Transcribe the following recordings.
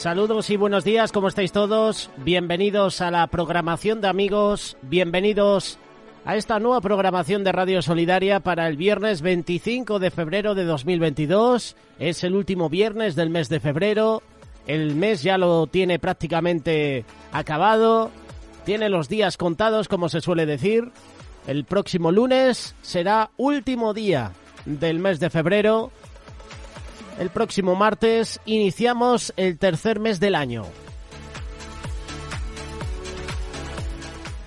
Saludos y buenos días, ¿cómo estáis todos? Bienvenidos a la programación de Amigos, bienvenidos a esta nueva programación de Radio Solidaria para el viernes 25 de febrero de 2022. Es el último viernes del mes de febrero, el mes ya lo tiene prácticamente acabado, tiene los días contados, como se suele decir. El próximo lunes será último día del mes de febrero. El próximo martes iniciamos el tercer mes del año.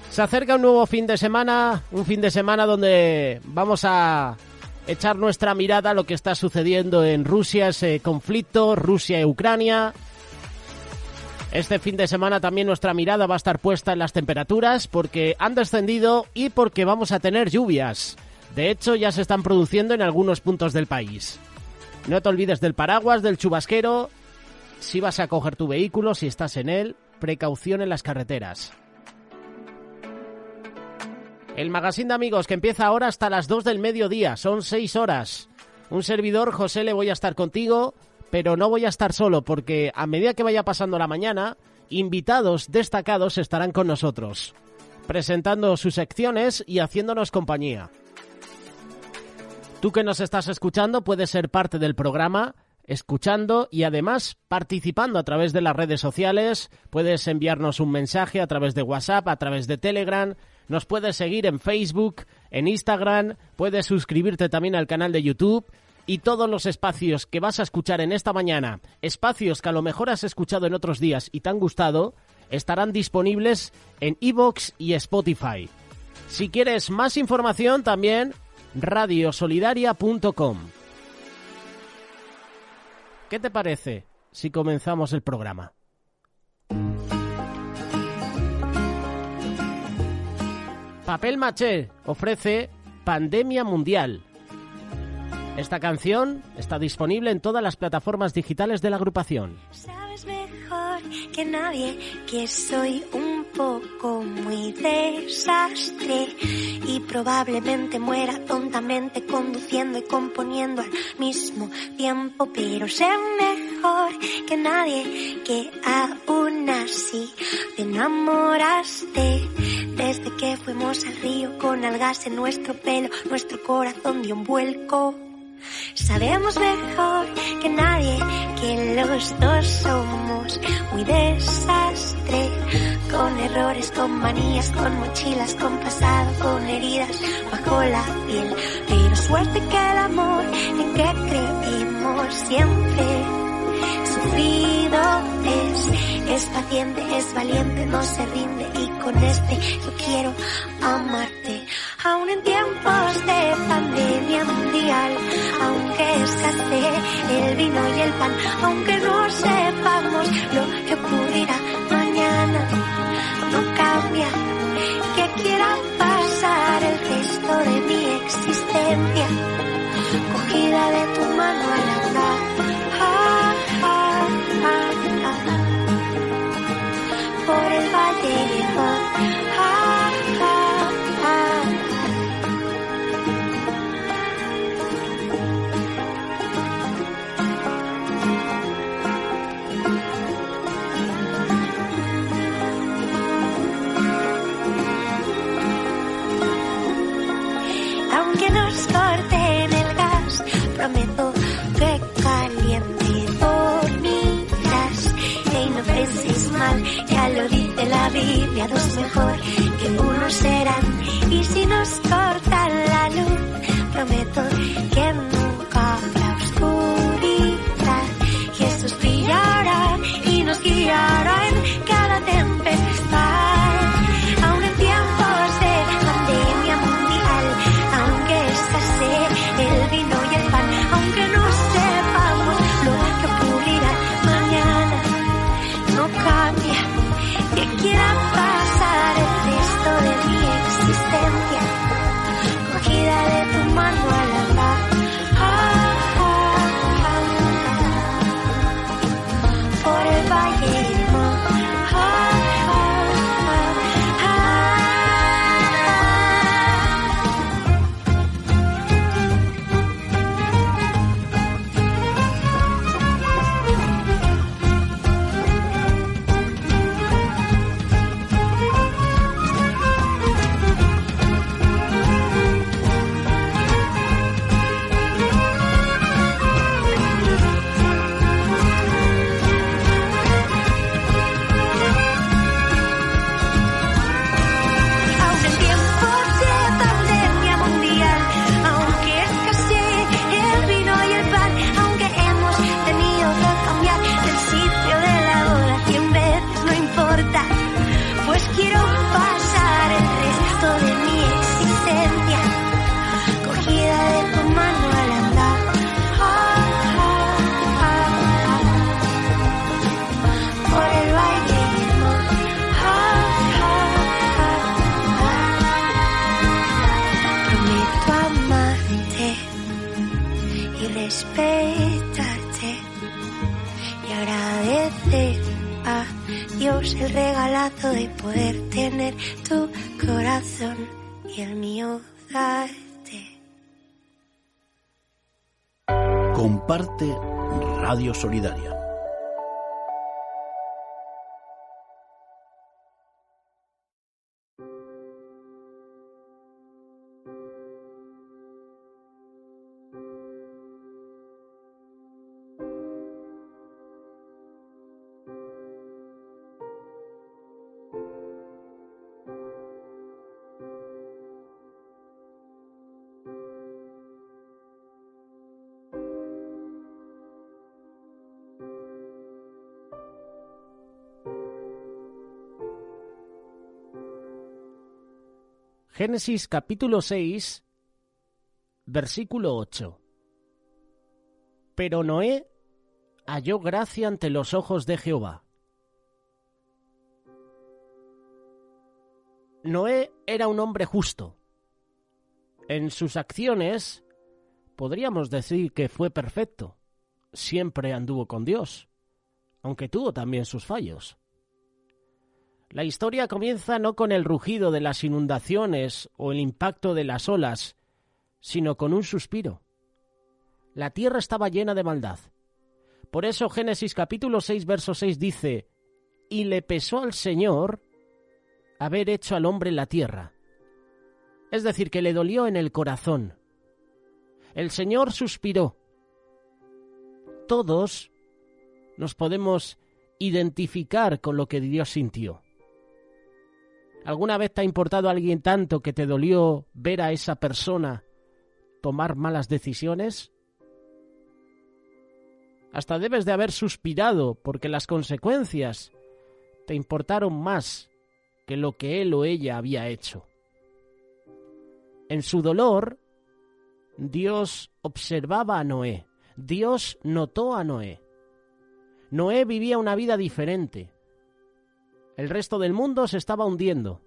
Se acerca un nuevo fin de semana, un fin de semana donde vamos a echar nuestra mirada a lo que está sucediendo en Rusia, ese conflicto, Rusia y Ucrania. Este fin de semana también nuestra mirada va a estar puesta en las temperaturas porque han descendido y porque vamos a tener lluvias. De hecho, ya se están produciendo en algunos puntos del país. No te olvides del paraguas, del chubasquero. Si vas a coger tu vehículo, si estás en él, precaución en las carreteras. El magazine de Amigos que empieza ahora hasta las 2 del mediodía, son 6 horas. Un servidor, José, le voy a estar contigo, pero no voy a estar solo porque a medida que vaya pasando la mañana, invitados destacados estarán con nosotros, presentando sus secciones y haciéndonos compañía. Tú que nos estás escuchando puedes ser parte del programa, escuchando y además participando a través de las redes sociales. Puedes enviarnos un mensaje a través de WhatsApp, a través de Telegram. Nos puedes seguir en Facebook, en Instagram. Puedes suscribirte también al canal de YouTube. Y todos los espacios que vas a escuchar en esta mañana, espacios que a lo mejor has escuchado en otros días y te han gustado, estarán disponibles en iVoox y Spotify. Si quieres más información también, radiosolidaria.com. ¿Qué te parece si comenzamos el programa? Papel Maché ofrece Pandemia Mundial. Esta canción está disponible en todas las plataformas digitales de la agrupación. Sabes mejor que nadie que soy un poco muy desastre y probablemente muera tontamente conduciendo y componiendo al mismo tiempo, pero sé mejor que nadie que aún así te enamoraste. Desde que fuimos al río con algas en nuestro pelo, nuestro corazón dio un vuelco. Sabemos mejor que nadie que los dos somos muy desastre, con errores, con manías, con mochilas, con pasado, con heridas bajo la piel. Pero suerte que el amor en que creímos siempre sufrido es paciente, es valiente, no se rinde y con yo quiero amarte. Aún en tiempos de pandemia mundial, aunque escasee el vino y el pan, aunque no sepamos lo que ocurrirá mañana, no cambia que quiera pasar el resto de mi existencia, cogida de tu mano al andar. Por el valle y el mar. Aunque nos corten el gas, prometo que caliente dormirás y no penséis mal, ya lo dice la Biblia, dos mejor que uno serán. Y si nos cortan la luz, prometo que nunca habrá oscuridad. Jesús brillará y nos guiará en cada tempestad. Aún en tiempos de pandemia mundial, aunque escasee el vino y el pan, aunque no sepamos lo que ocurrirá mañana, no cambia que quiera pasar el resto de mi existencia, cogida de tu mano al andar. respetarte y agradecer a Dios el regalazo de poder tener tu corazón y el mío darte. Comparte Radio Solidaria. Génesis capítulo 6, versículo 8. Pero Noé halló gracia ante los ojos de Jehová. Noé era un hombre justo. En sus acciones podríamos decir que fue perfecto. Siempre anduvo con Dios, aunque tuvo también sus fallos. La historia comienza no con el rugido de las inundaciones o el impacto de las olas, sino con un suspiro. La tierra estaba llena de maldad. Por eso Génesis capítulo 6, verso 6 dice: «Y le pesó al Señor haber hecho al hombre en la tierra». Es decir, que le dolió en el corazón. El Señor suspiró. Todos nos podemos identificar con lo que Dios sintió. ¿Alguna vez te ha importado a alguien tanto que te dolió ver a esa persona tomar malas decisiones? Hasta debes de haber suspirado porque las consecuencias te importaron más que lo que él o ella había hecho. En su dolor, Dios observaba a Noé. Dios notó a Noé. Noé vivía una vida diferente. El resto del mundo se estaba hundiendo.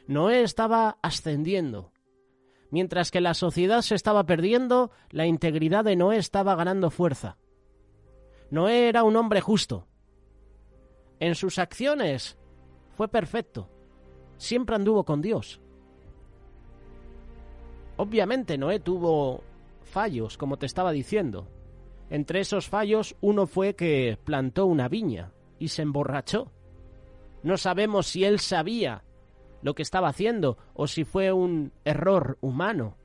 Noé estaba ascendiendo. Mientras que la sociedad se estaba perdiendo, la integridad de Noé estaba ganando fuerza. Noé era un hombre justo. En sus acciones fue perfecto. Siempre anduvo con Dios. Obviamente Noé tuvo fallos, como te estaba diciendo. Entre esos fallos, uno fue que plantó una viña y se emborrachó. No sabemos si él sabía lo que estaba haciendo o si fue un error humano,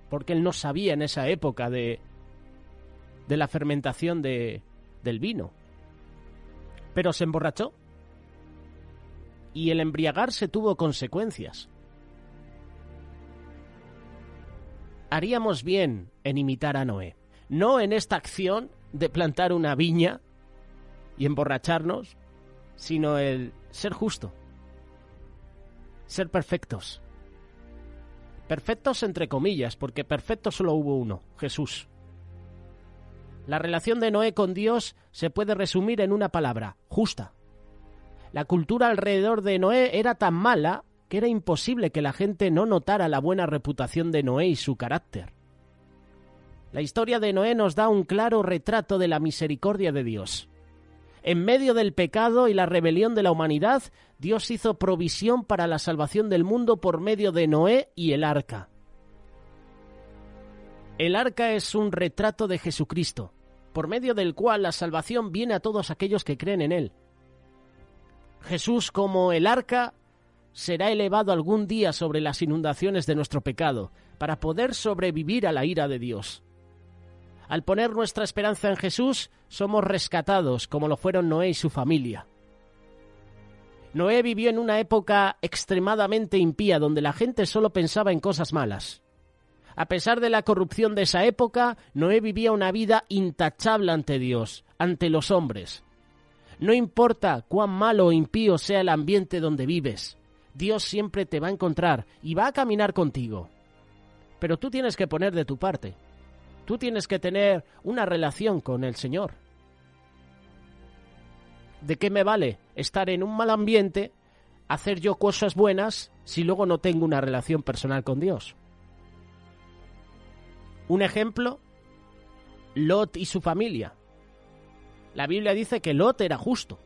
porque él no sabía en esa época de la fermentación del vino. Pero se emborrachó y el embriagarse tuvo consecuencias. Haríamos bien en imitar a Noé, no en esta acción de plantar una viña y emborracharnos, sino el ser justo, ser perfectos. Perfectos entre comillas, porque perfecto solo hubo uno, Jesús. La relación de Noé con Dios se puede resumir en una palabra: justa. La cultura alrededor de Noé era tan mala que era imposible que la gente no notara la buena reputación de Noé y su carácter. La historia de Noé nos da un claro retrato de la misericordia de Dios. En medio del pecado y la rebelión de la humanidad, Dios hizo provisión para la salvación del mundo por medio de Noé y el arca. El arca es un retrato de Jesucristo, por medio del cual la salvación viene a todos aquellos que creen en Él. Jesús, como el arca, será elevado algún día sobre las inundaciones de nuestro pecado, para poder sobrevivir a la ira de Dios. Al poner nuestra esperanza en Jesús, somos rescatados, como lo fueron Noé y su familia. Noé vivió en una época extremadamente impía, donde la gente solo pensaba en cosas malas. A pesar de la corrupción de esa época, Noé vivía una vida intachable ante Dios, ante los hombres. No importa cuán malo o impío sea el ambiente donde vives, Dios siempre te va a encontrar y va a caminar contigo. Pero tú tienes que poner de tu parte. Tú tienes que tener una relación con el Señor. ¿De qué me vale estar en un mal ambiente, hacer yo cosas buenas, si luego no tengo una relación personal con Dios? Un ejemplo, Lot y su familia. La Biblia dice que Lot era justo.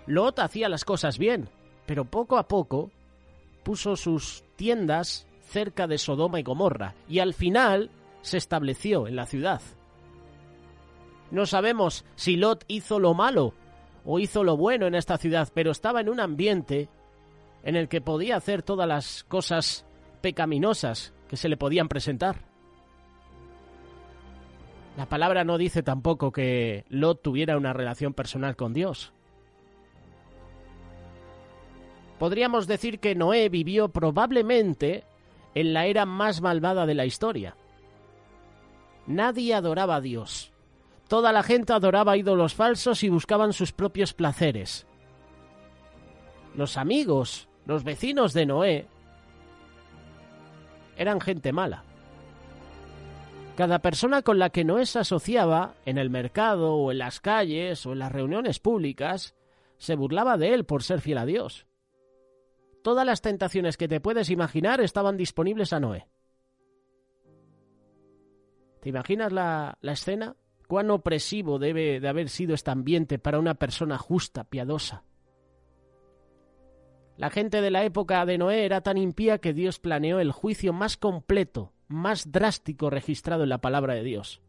Lot hacía las cosas bien, pero poco a poco puso sus tiendas cerca de Sodoma y Gomorra y al final se estableció en la ciudad. No sabemos si Lot hizo lo malo o hizo lo bueno en esta ciudad, pero estaba en un ambiente en el que podía hacer todas las cosas pecaminosas que se le podían presentar. La palabra no dice tampoco que Lot tuviera una relación personal con Dios. Podríamos decir que Noé vivió probablemente en la era más malvada de la historia. Nadie adoraba a Dios. Toda la gente adoraba ídolos falsos y buscaban sus propios placeres. Los amigos, los vecinos de Noé, eran gente mala. Cada persona con la que Noé se asociaba, en el mercado o en las calles o en las reuniones públicas, se burlaba de él por ser fiel a Dios. Todas las tentaciones que te puedes imaginar estaban disponibles a Noé. ¿Te imaginas la escena? ¿Cuán opresivo debe de haber sido este ambiente para una persona justa, piadosa? La gente de la época de Noé era tan impía que Dios planeó el juicio más completo, más drástico registrado en la palabra de Dios.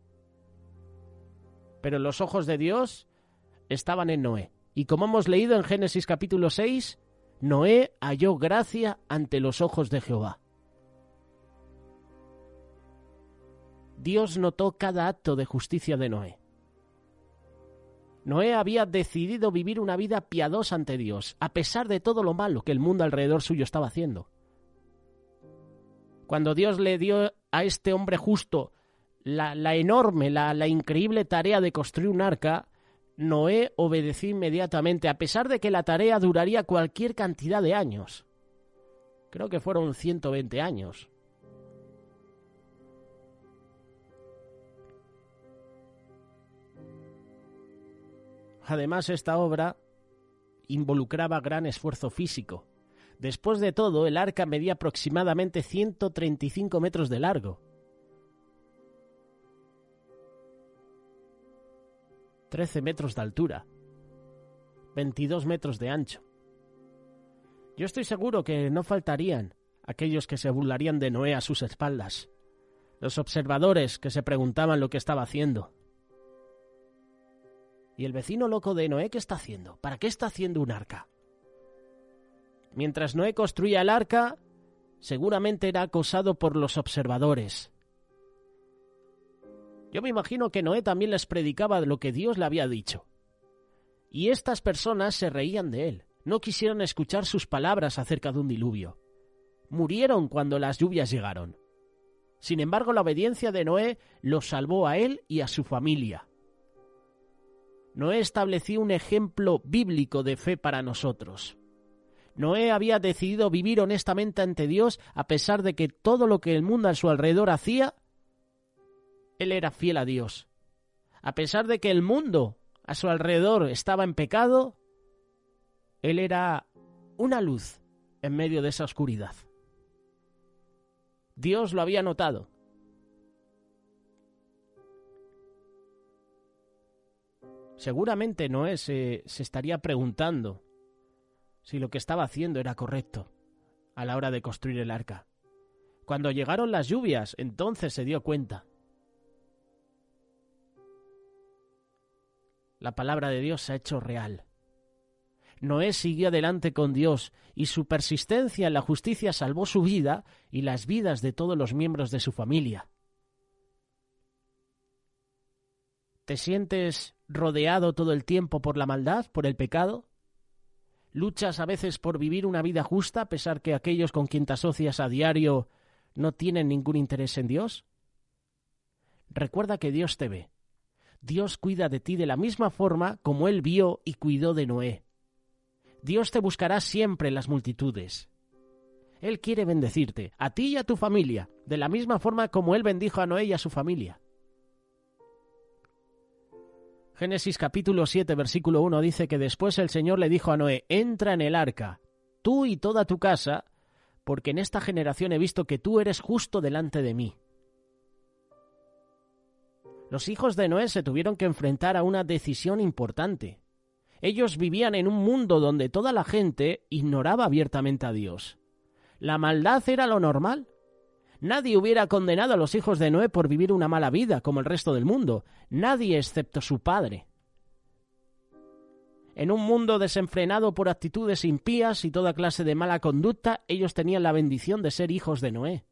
Pero los ojos de Dios estaban en Noé. Y como hemos leído en Génesis capítulo 6, Noé halló gracia ante los ojos de Jehová. Dios notó cada acto de justicia de Noé. Noé había decidido vivir una vida piadosa ante Dios, a pesar de todo lo malo que el mundo alrededor suyo estaba haciendo. Cuando Dios le dio a este hombre justo la enorme, la increíble tarea de construir un arca, Noé obedeció inmediatamente, a pesar de que la tarea duraría cualquier cantidad de años. Creo que fueron 120 años. Además, esta obra involucraba gran esfuerzo físico. Después de todo, el arca medía aproximadamente 135 metros de largo. 13 metros de altura. 22 metros de ancho. Yo estoy seguro que no faltarían aquellos que se burlarían de Noé a sus espaldas. Los observadores que se preguntaban lo que estaba haciendo. ¿Y el vecino loco de Noé qué está haciendo? ¿Para qué está haciendo un arca? Mientras Noé construía el arca, seguramente era acosado por los observadores. Yo me imagino que Noé también les predicaba lo que Dios le había dicho. Y estas personas se reían de él. No quisieron escuchar sus palabras acerca de un diluvio. Murieron cuando las lluvias llegaron. Sin embargo, la obediencia de Noé los salvó a él y a su familia. Noé estableció un ejemplo bíblico de fe para nosotros. Noé había decidido vivir honestamente ante Dios a pesar de que todo lo que el mundo a su alrededor hacía, él era fiel a Dios. A pesar de que el mundo a su alrededor estaba en pecado, él era una luz en medio de esa oscuridad. Dios lo había notado. Seguramente Noé se estaría preguntando si lo que estaba haciendo era correcto a la hora de construir el arca. Cuando llegaron las lluvias, entonces se dio cuenta. La palabra de Dios se ha hecho real. Noé siguió adelante con Dios y su persistencia en la justicia salvó su vida y las vidas de todos los miembros de su familia. ¿Te sientes rodeado todo el tiempo por la maldad, por el pecado? ¿Luchas a veces por vivir una vida justa a pesar que aquellos con quien te asocias a diario no tienen ningún interés en Dios? Recuerda que Dios te ve. Dios cuida de ti de la misma forma como Él vio y cuidó de Noé. Dios te buscará siempre en las multitudes. Él quiere bendecirte, a ti y a tu familia, de la misma forma como Él bendijo a Noé y a su familia. Génesis capítulo 7, versículo 1 dice que después el Señor le dijo a Noé: entra en el arca, tú y toda tu casa, porque en esta generación he visto que tú eres justo delante de mí. Los hijos de Noé se tuvieron que enfrentar a una decisión importante. Ellos vivían en un mundo donde toda la gente ignoraba abiertamente a Dios. La maldad era lo normal. Nadie hubiera condenado a los hijos de Noé por vivir una mala vida como el resto del mundo. Nadie excepto su padre. En un mundo desenfrenado por actitudes impías y toda clase de mala conducta, ellos tenían la bendición de ser hijos de Noé.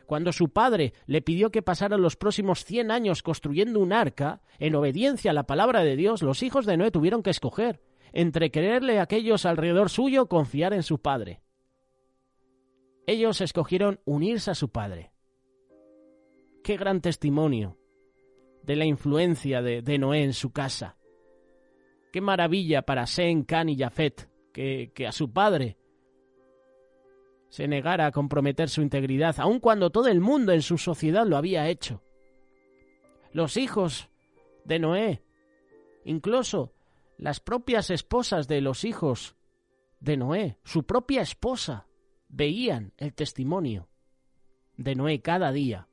Cuando su padre le pidió que pasara los próximos 100 años construyendo un arca, en obediencia a la palabra de Dios, los hijos de Noé tuvieron que escoger entre creerle a aquellos alrededor suyo o confiar en su padre. Ellos escogieron unirse a su padre. Qué gran testimonio de la influencia de Noé en su casa. Qué maravilla para Sem, Can y Jafet que a su padre se negara a comprometer su integridad, aun cuando todo el mundo en su sociedad lo había hecho. Los hijos de Noé, incluso las propias esposas de los hijos de Noé, su propia esposa, veían el testimonio de Noé cada día.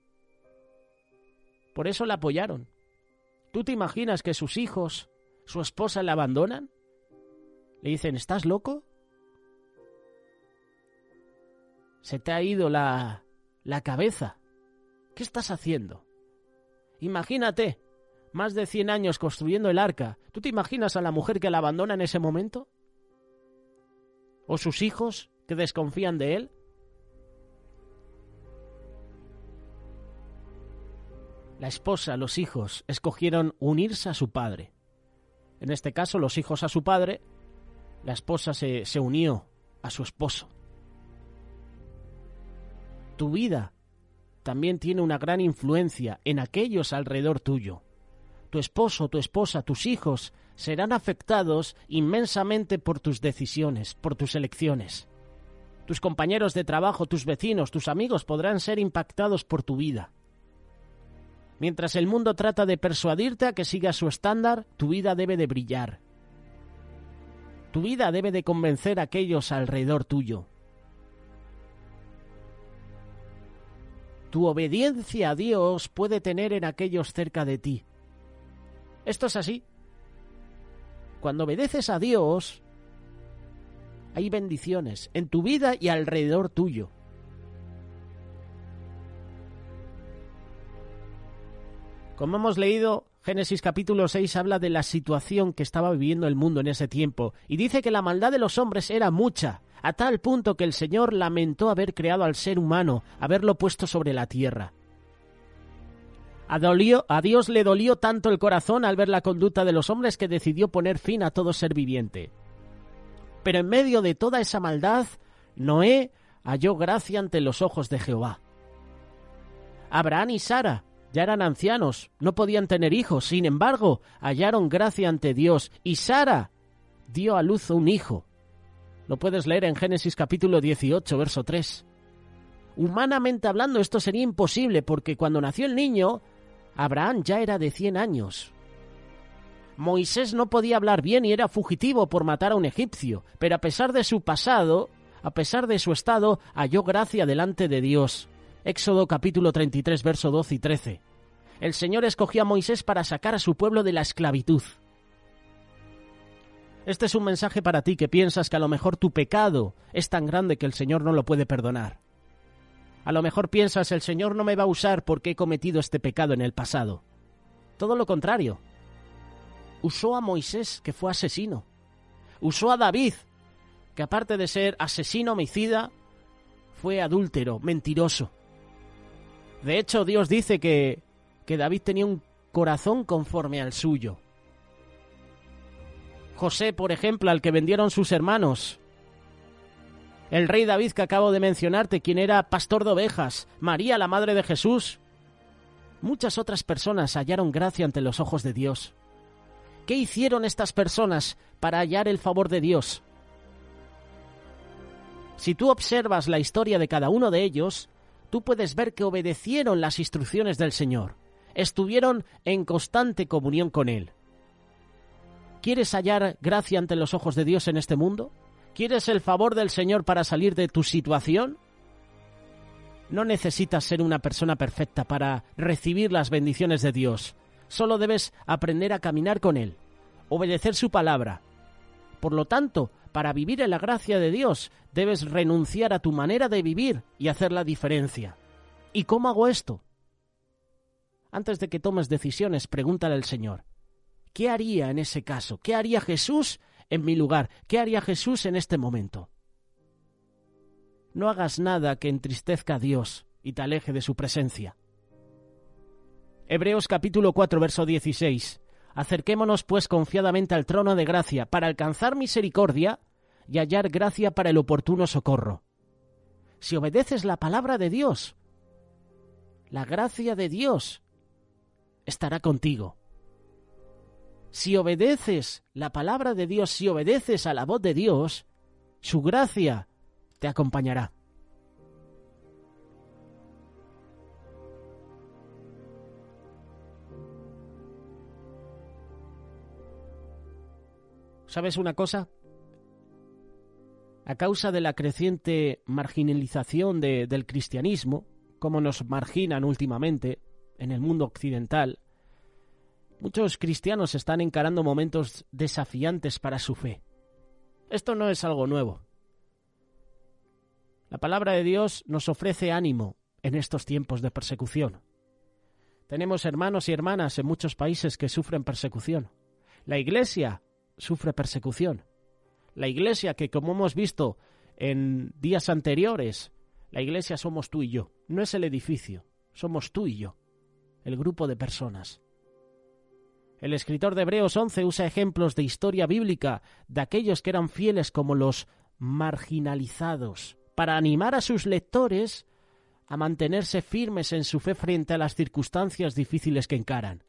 Por eso la apoyaron. ¿Tú te imaginas que sus hijos, su esposa, la abandonan? Le dicen, ¿estás loco? Se te ha ido la cabeza. ¿Qué estás haciendo? Imagínate, más de 100 años construyendo el arca. ¿Tú te imaginas a la mujer que la abandona en ese momento? ¿O sus hijos que desconfían de él? La esposa, los hijos, escogieron unirse a su padre. En este caso, los hijos a su padre, la esposa se unió a su esposo. Tu vida también tiene una gran influencia en aquellos alrededor tuyo. Tu esposo, tu esposa, tus hijos serán afectados inmensamente por tus decisiones, por tus elecciones. Tus compañeros de trabajo, tus vecinos, tus amigos podrán ser impactados por tu vida. Mientras el mundo trata de persuadirte a que sigas su estándar, tu vida debe de brillar. Tu vida debe de convencer a aquellos alrededor tuyo. Tu obediencia a Dios puede tener en aquellos cerca de ti. Esto es así. Cuando obedeces a Dios, hay bendiciones en tu vida y alrededor tuyo. Como hemos leído, Génesis capítulo 6 habla de la situación que estaba viviendo el mundo en ese tiempo y dice que la maldad de los hombres era mucha, a tal punto que el Señor lamentó haber creado al ser humano, haberlo puesto sobre la tierra. A Dios le dolió tanto el corazón al ver la conducta de los hombres que decidió poner fin a todo ser viviente. Pero en medio de toda esa maldad, Noé halló gracia ante los ojos de Jehová. Abraham y Sara ya eran ancianos, no podían tener hijos, sin embargo, hallaron gracia ante Dios, y Sara dio a luz un hijo. Lo puedes leer en Génesis capítulo 18, verso 3. Humanamente hablando, esto sería imposible, porque cuando nació el niño, Abraham ya era de 100 años. Moisés no podía hablar bien y era fugitivo por matar a un egipcio, pero a pesar de su pasado, a pesar de su estado, halló gracia delante de Dios. Éxodo capítulo 33, verso 12 y 13. El Señor escogió a Moisés para sacar a su pueblo de la esclavitud. Este es un mensaje para ti que piensas que a lo mejor tu pecado es tan grande que el Señor no lo puede perdonar. A lo mejor piensas, el Señor no me va a usar porque he cometido este pecado en el pasado. Todo lo contrario. Usó a Moisés, que fue asesino. Usó a David, que aparte de ser asesino, homicida, fue adúltero, mentiroso. De hecho, Dios dice que David tenía un corazón conforme al suyo. José, por ejemplo, al que vendieron sus hermanos. El rey David que acabo de mencionarte, quien era pastor de ovejas. María, la madre de Jesús. Muchas otras personas hallaron gracia ante los ojos de Dios. ¿Qué hicieron estas personas para hallar el favor de Dios? Si tú observas la historia de cada uno de ellos, tú puedes ver que obedecieron las instrucciones del Señor. Estuvieron en constante comunión con Él. ¿Quieres hallar gracia ante los ojos de Dios en este mundo? ¿Quieres el favor del Señor para salir de tu situación? No necesitas ser una persona perfecta para recibir las bendiciones de Dios. Solo debes aprender a caminar con Él, obedecer su palabra. Por lo tanto, para vivir en la gracia de Dios, debes renunciar a tu manera de vivir y hacer la diferencia. ¿Y cómo hago esto? Antes de que tomes decisiones, pregúntale al Señor: ¿qué haría en ese caso? ¿Qué haría Jesús en mi lugar? ¿Qué haría Jesús en este momento? No hagas nada que entristezca a Dios y te aleje de su presencia. Hebreos capítulo 4, verso 16. Acerquémonos pues confiadamente al trono de gracia para alcanzar misericordia y hallar gracia para el oportuno socorro. Si obedeces la palabra de Dios, la gracia de Dios estará contigo. Si obedeces la palabra de Dios, si obedeces a la voz de Dios, su gracia te acompañará. ¿Sabes una cosa? A causa de la creciente marginalización del cristianismo, como nos marginan últimamente en el mundo occidental, muchos cristianos están encarando momentos desafiantes para su fe. Esto no es algo nuevo. La palabra de Dios nos ofrece ánimo en estos tiempos de persecución. Tenemos hermanos y hermanas en muchos países que sufren persecución. La Iglesia sufre persecución. La Iglesia, que como hemos visto en días anteriores, la Iglesia somos tú y yo. No es el edificio, somos tú y yo, el grupo de personas. El escritor de Hebreos 11 usa ejemplos de historia bíblica de aquellos que eran fieles como los marginalizados, para animar a sus lectores a mantenerse firmes en su fe frente a las circunstancias difíciles que encaran.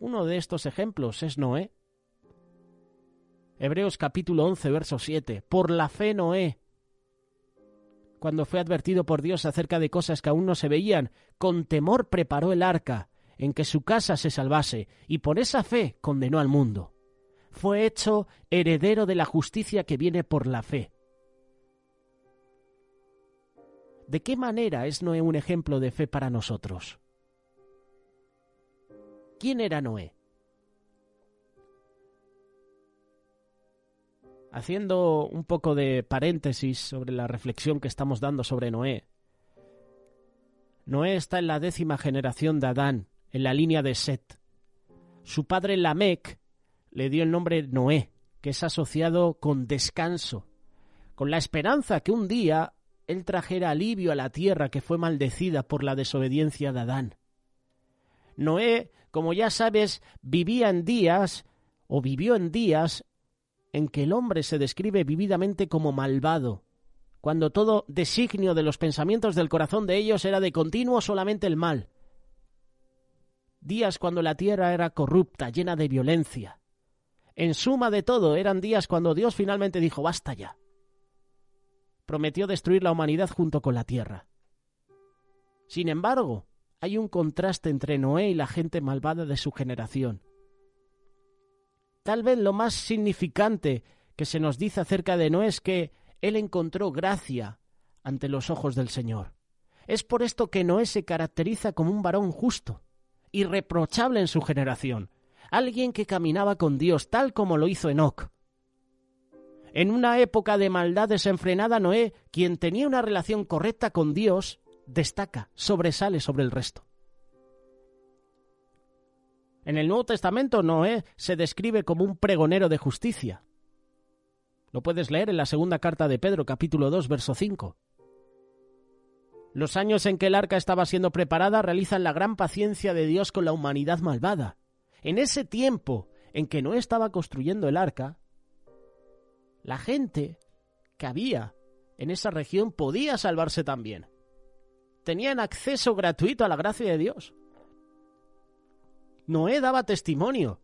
Uno de estos ejemplos es Noé. Hebreos capítulo 11, verso 7. Por la fe Noé, cuando fue advertido por Dios acerca de cosas que aún no se veían, con temor preparó el arca en que su casa se salvase, y por esa fe condenó al mundo. Fue hecho heredero de la justicia que viene por la fe. ¿De qué manera es Noé un ejemplo de fe para nosotros? ¿Quién era Noé? Haciendo un poco de paréntesis sobre la reflexión que estamos dando sobre Noé. Noé está en la 10ª generación de Adán, en la línea de Set. Su padre Lamec le dio el nombre Noé, que es asociado con descanso, con la esperanza que un día él trajera alivio a la tierra que fue maldecida por la desobediencia de Adán. Noé, como ya sabes, vivió en días en que el hombre se describe vividamente como malvado, cuando todo designio de los pensamientos del corazón de ellos era de continuo solamente el mal. Días cuando la tierra era corrupta, llena de violencia. En suma de todo, eran días cuando Dios finalmente dijo: basta ya. Prometió destruir la humanidad junto con la tierra. Sin embargo, hay un contraste entre Noé y la gente malvada de su generación. Tal vez lo más significante que se nos dice acerca de Noé es que él encontró gracia ante los ojos del Señor. Es por esto que Noé se caracteriza como un varón justo, irreprochable en su generación, alguien que caminaba con Dios tal como lo hizo Enoc. En una época de maldad desenfrenada, Noé, quien tenía una relación correcta con Dios, destaca, sobresale sobre el resto. En el Nuevo Testamento, Noé se describe como un pregonero de justicia. Lo puedes leer en la 2ª carta de Pedro, capítulo 2, verso 5. Los años en que el arca estaba siendo preparada realizan la gran paciencia de Dios con la humanidad malvada. En ese tiempo en que Noé estaba construyendo el arca, la gente que había en esa región podía salvarse también. Tenían acceso gratuito a la gracia de Dios. Noé daba testimonio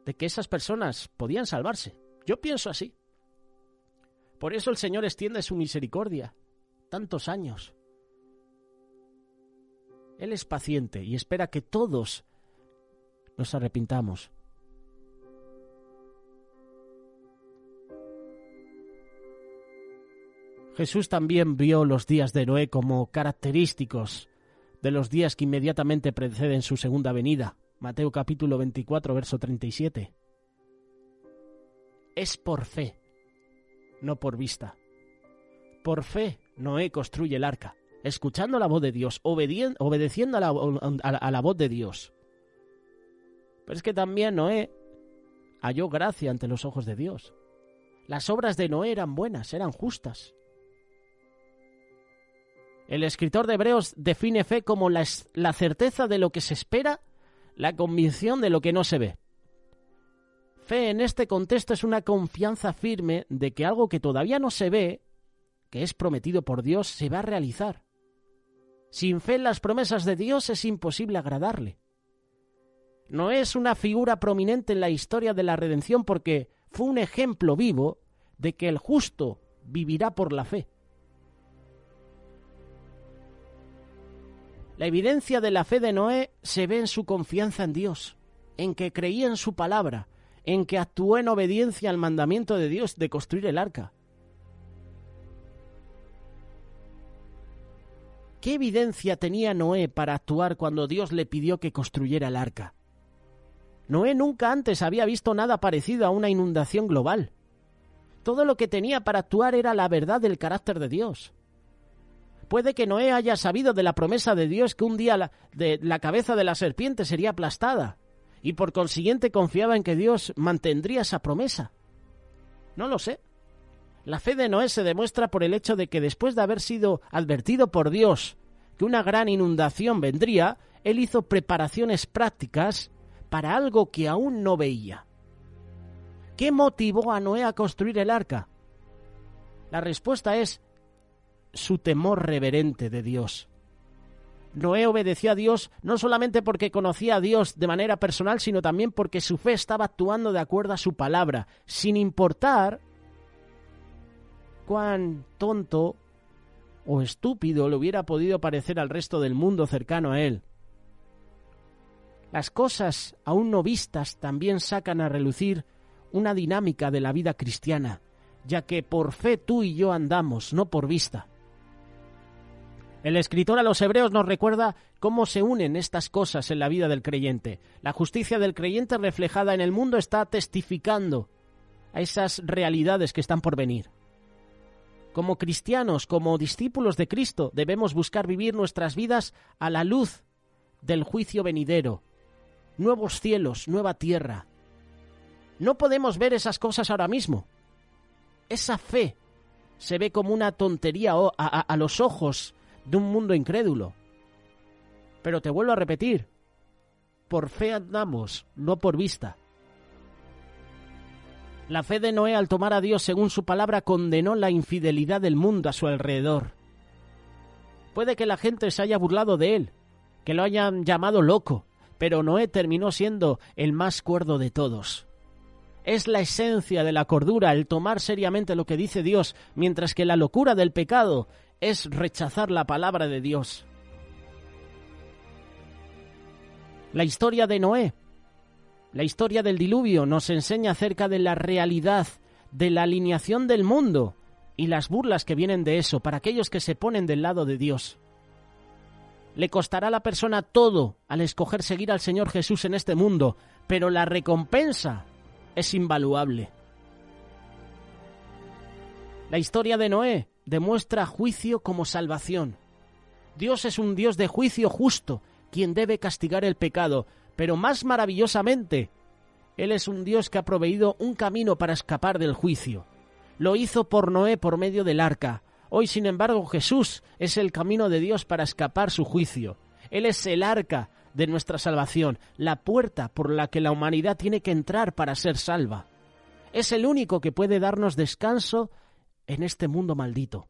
de que esas personas podían salvarse. Yo pienso así. Por eso el Señor extiende su misericordia tantos años. Él es paciente y espera que todos nos arrepintamos. Jesús también vio los días de Noé como característicos de los días que inmediatamente preceden su segunda venida. Mateo capítulo 24, verso 37. Es por fe, no por vista. Por fe Noé construye el arca, escuchando la voz de Dios, obedeciendo a la voz de Dios. Pero es que también Noé halló gracia ante los ojos de Dios. Las obras de Noé eran buenas, eran justas. El escritor de Hebreos define fe como la certeza de lo que se espera, la convicción de lo que no se ve. Fe en este contexto es una confianza firme de que algo que todavía no se ve, que es prometido por Dios, se va a realizar. Sin fe en las promesas de Dios es imposible agradarle. Noé es una figura prominente en la historia de la redención porque fue un ejemplo vivo de que el justo vivirá por la fe. La evidencia de la fe de Noé se ve en su confianza en Dios, en que creía en su palabra, en que actuó en obediencia al mandamiento de Dios de construir el arca. ¿Qué evidencia tenía Noé para actuar cuando Dios le pidió que construyera el arca? Noé nunca antes había visto nada parecido a una inundación global. Todo lo que tenía para actuar era la verdad del carácter de Dios. Puede que Noé haya sabido de la promesa de Dios que un día la cabeza de la serpiente sería aplastada y por consiguiente confiaba en que Dios mantendría esa promesa. No lo sé. La fe de Noé se demuestra por el hecho de que después de haber sido advertido por Dios que una gran inundación vendría, él hizo preparaciones prácticas para algo que aún no veía. ¿Qué motivó a Noé a construir el arca? La respuesta es su temor reverente de Dios. Noé obedeció a Dios no solamente porque conocía a Dios de manera personal, sino también porque su fe estaba actuando de acuerdo a su palabra, sin importar cuán tonto o estúpido le hubiera podido parecer al resto del mundo cercano a él. Las cosas aún no vistas también sacan a relucir una dinámica de la vida cristiana, ya que por fe tú y yo andamos, no por vista. El escritor a los Hebreos nos recuerda cómo se unen estas cosas en la vida del creyente. La justicia del creyente reflejada en el mundo está testificando a esas realidades que están por venir. Como cristianos, como discípulos de Cristo, debemos buscar vivir nuestras vidas a la luz del juicio venidero. Nuevos cielos, nueva tierra. No podemos ver esas cosas ahora mismo. Esa fe se ve como una tontería a los ojos de un mundo incrédulo. Pero te vuelvo a repetir, por fe andamos, no por vista. La fe de Noé al tomar a Dios según su palabra condenó la infidelidad del mundo a su alrededor. Puede que la gente se haya burlado de él, que lo hayan llamado loco, pero Noé terminó siendo el más cuerdo de todos. Es la esencia de la cordura el tomar seriamente lo que dice Dios, mientras que la locura del pecado es rechazar la palabra de Dios. La historia de Noé, la historia del diluvio, nos enseña acerca de la realidad de la alineación del mundo y las burlas que vienen de eso para aquellos que se ponen del lado de Dios. Le costará a la persona todo al escoger seguir al Señor Jesús en este mundo, pero la recompensa es invaluable. La historia de Noé demuestra juicio como salvación. Dios es un Dios de juicio justo, quien debe castigar el pecado, pero más maravillosamente, Él es un Dios que ha proveído un camino para escapar del juicio. Lo hizo por Noé por medio del arca. Hoy, sin embargo, Jesús es el camino de Dios para escapar su juicio. Él es el arca de nuestra salvación, la puerta por la que la humanidad tiene que entrar para ser salva. Es el único que puede darnos descanso en este mundo maldito.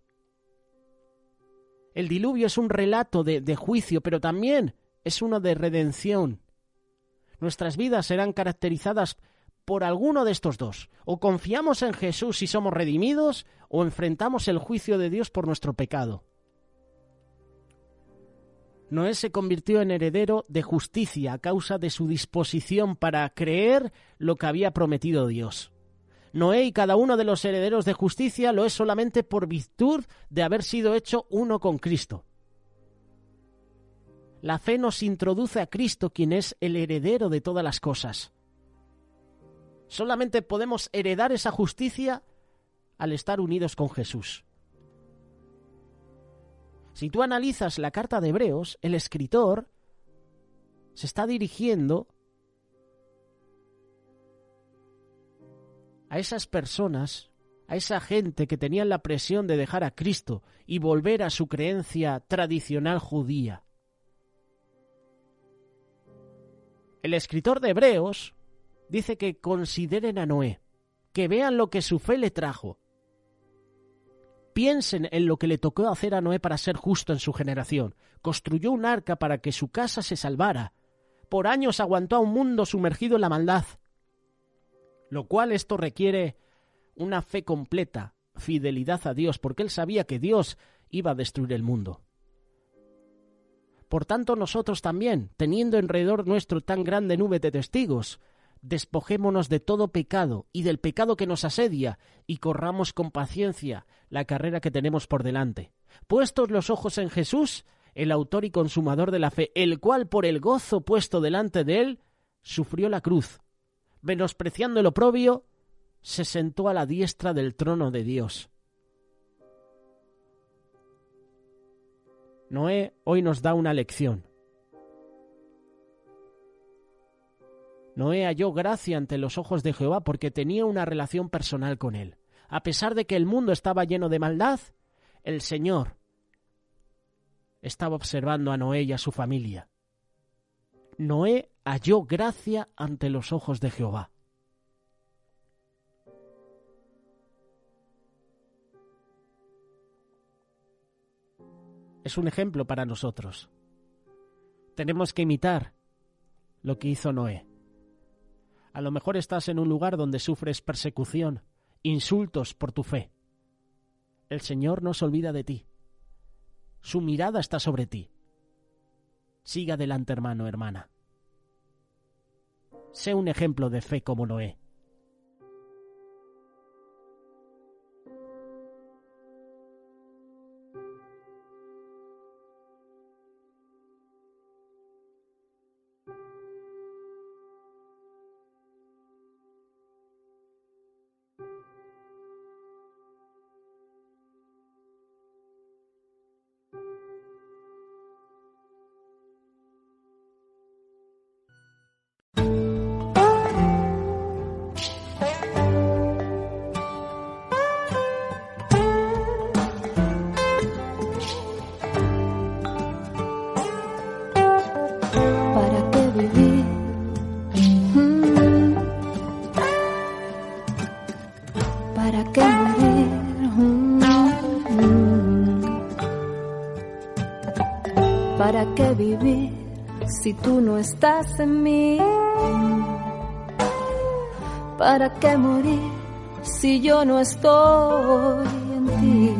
El diluvio es un relato de juicio, pero también es uno de redención. Nuestras vidas serán caracterizadas por alguno de estos dos. O confiamos en Jesús y somos redimidos, o enfrentamos el juicio de Dios por nuestro pecado. Noé se convirtió en heredero de justicia a causa de su disposición para creer lo que había prometido Dios. Noé y cada uno de los herederos de justicia lo es solamente por virtud de haber sido hecho uno con Cristo. La fe nos introduce a Cristo, quien es el heredero de todas las cosas. Solamente podemos heredar esa justicia al estar unidos con Jesús. Si tú analizas la carta de Hebreos, el escritor se está dirigiendo a esas personas, a esa gente que tenían la presión de dejar a Cristo y volver a su creencia tradicional judía. El escritor de Hebreos dice que consideren a Noé, que vean lo que su fe le trajo. Piensen en lo que le tocó hacer a Noé para ser justo en su generación. Construyó un arca para que su casa se salvara. Por años aguantó a un mundo sumergido en la maldad. Lo cual esto requiere una fe completa, fidelidad a Dios, porque él sabía que Dios iba a destruir el mundo. Por tanto, nosotros también, teniendo alrededor nuestro tan grande nube de testigos, despojémonos de todo pecado y del pecado que nos asedia y corramos con paciencia la carrera que tenemos por delante. Puestos los ojos en Jesús, el autor y consumador de la fe, el cual por el gozo puesto delante de él, sufrió la cruz. Menospreciando el oprobio, se sentó a la diestra del trono de Dios. Noé hoy nos da una lección. Noé halló gracia ante los ojos de Jehová porque tenía una relación personal con él. A pesar de que el mundo estaba lleno de maldad, el Señor estaba observando a Noé y a su familia. Noé halló gracia ante los ojos de Jehová. Es un ejemplo para nosotros. Tenemos que imitar lo que hizo Noé. A lo mejor estás en un lugar donde sufres persecución, insultos por tu fe. El Señor no se olvida de ti. Su mirada está sobre ti. Siga adelante, hermano, hermana. Sé un ejemplo de fe como Noé. ¿Para qué vivir si tú no estás en mí? ¿Para qué morir si yo no estoy en ti?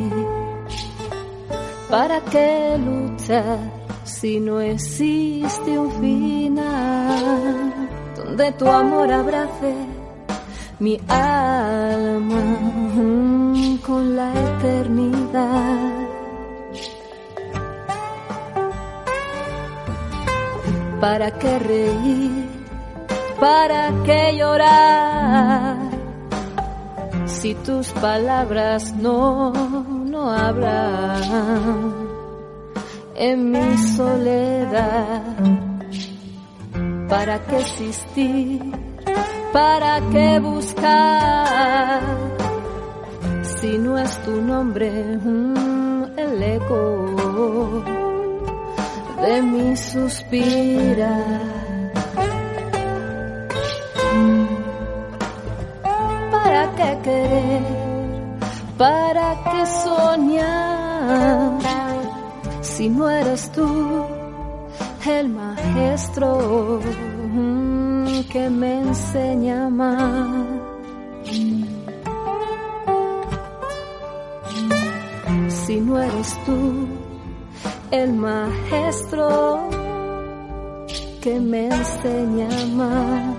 ¿Para qué luchar si no existe un final donde tu amor abrace mi alma con la eternidad? ¿Para qué reír? ¿Para qué llorar? Si tus palabras no hablan en mi soledad. ¿Para qué existir? ¿Para qué buscar? Si no es tu nombre el eco de mi suspirar. ¿Para qué querer? ¿Para qué soñar? Si no eres tú el maestro que me enseña a amar. Si no eres tú el maestro que me enseña a amar,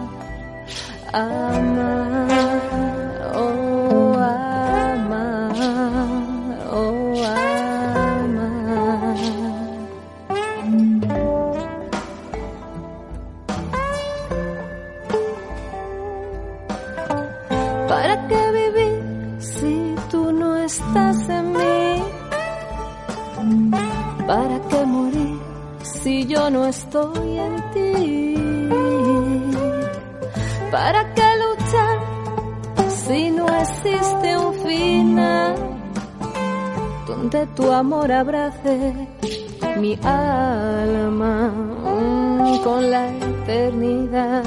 amar. Oh. si yo no estoy en ti? ¿Para qué luchar si no existe un final donde tu amor abrace mi alma con la eternidad?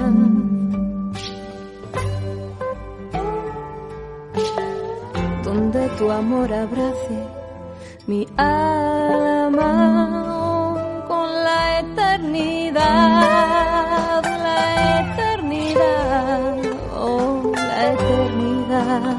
Donde tu amor abrace mi alma con la eternidad, la eternidad, oh, la eternidad.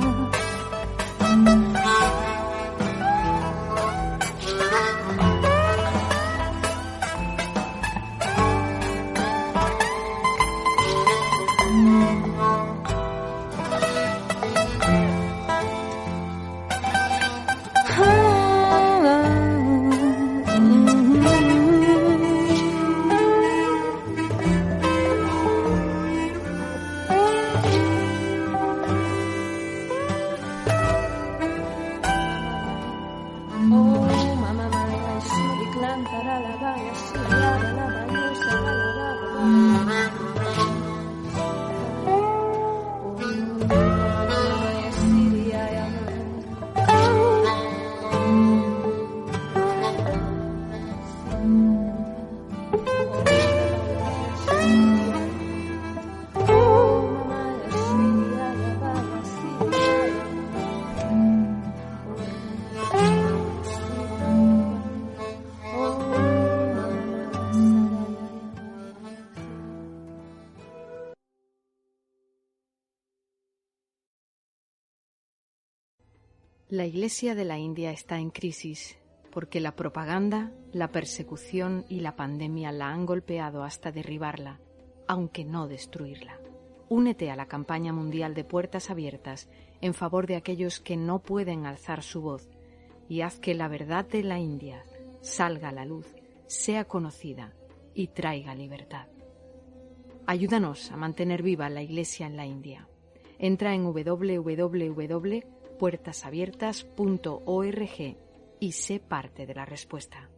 La Iglesia de la India está en crisis porque la propaganda, la persecución y la pandemia la han golpeado hasta derribarla, aunque no destruirla. Únete a la campaña mundial de Puertas Abiertas en favor de aquellos que no pueden alzar su voz y haz que la verdad de la India salga a la luz, sea conocida y traiga libertad. Ayúdanos a mantener viva la Iglesia en la India. Entra en www.puertasabiertas.org y sé parte de la respuesta.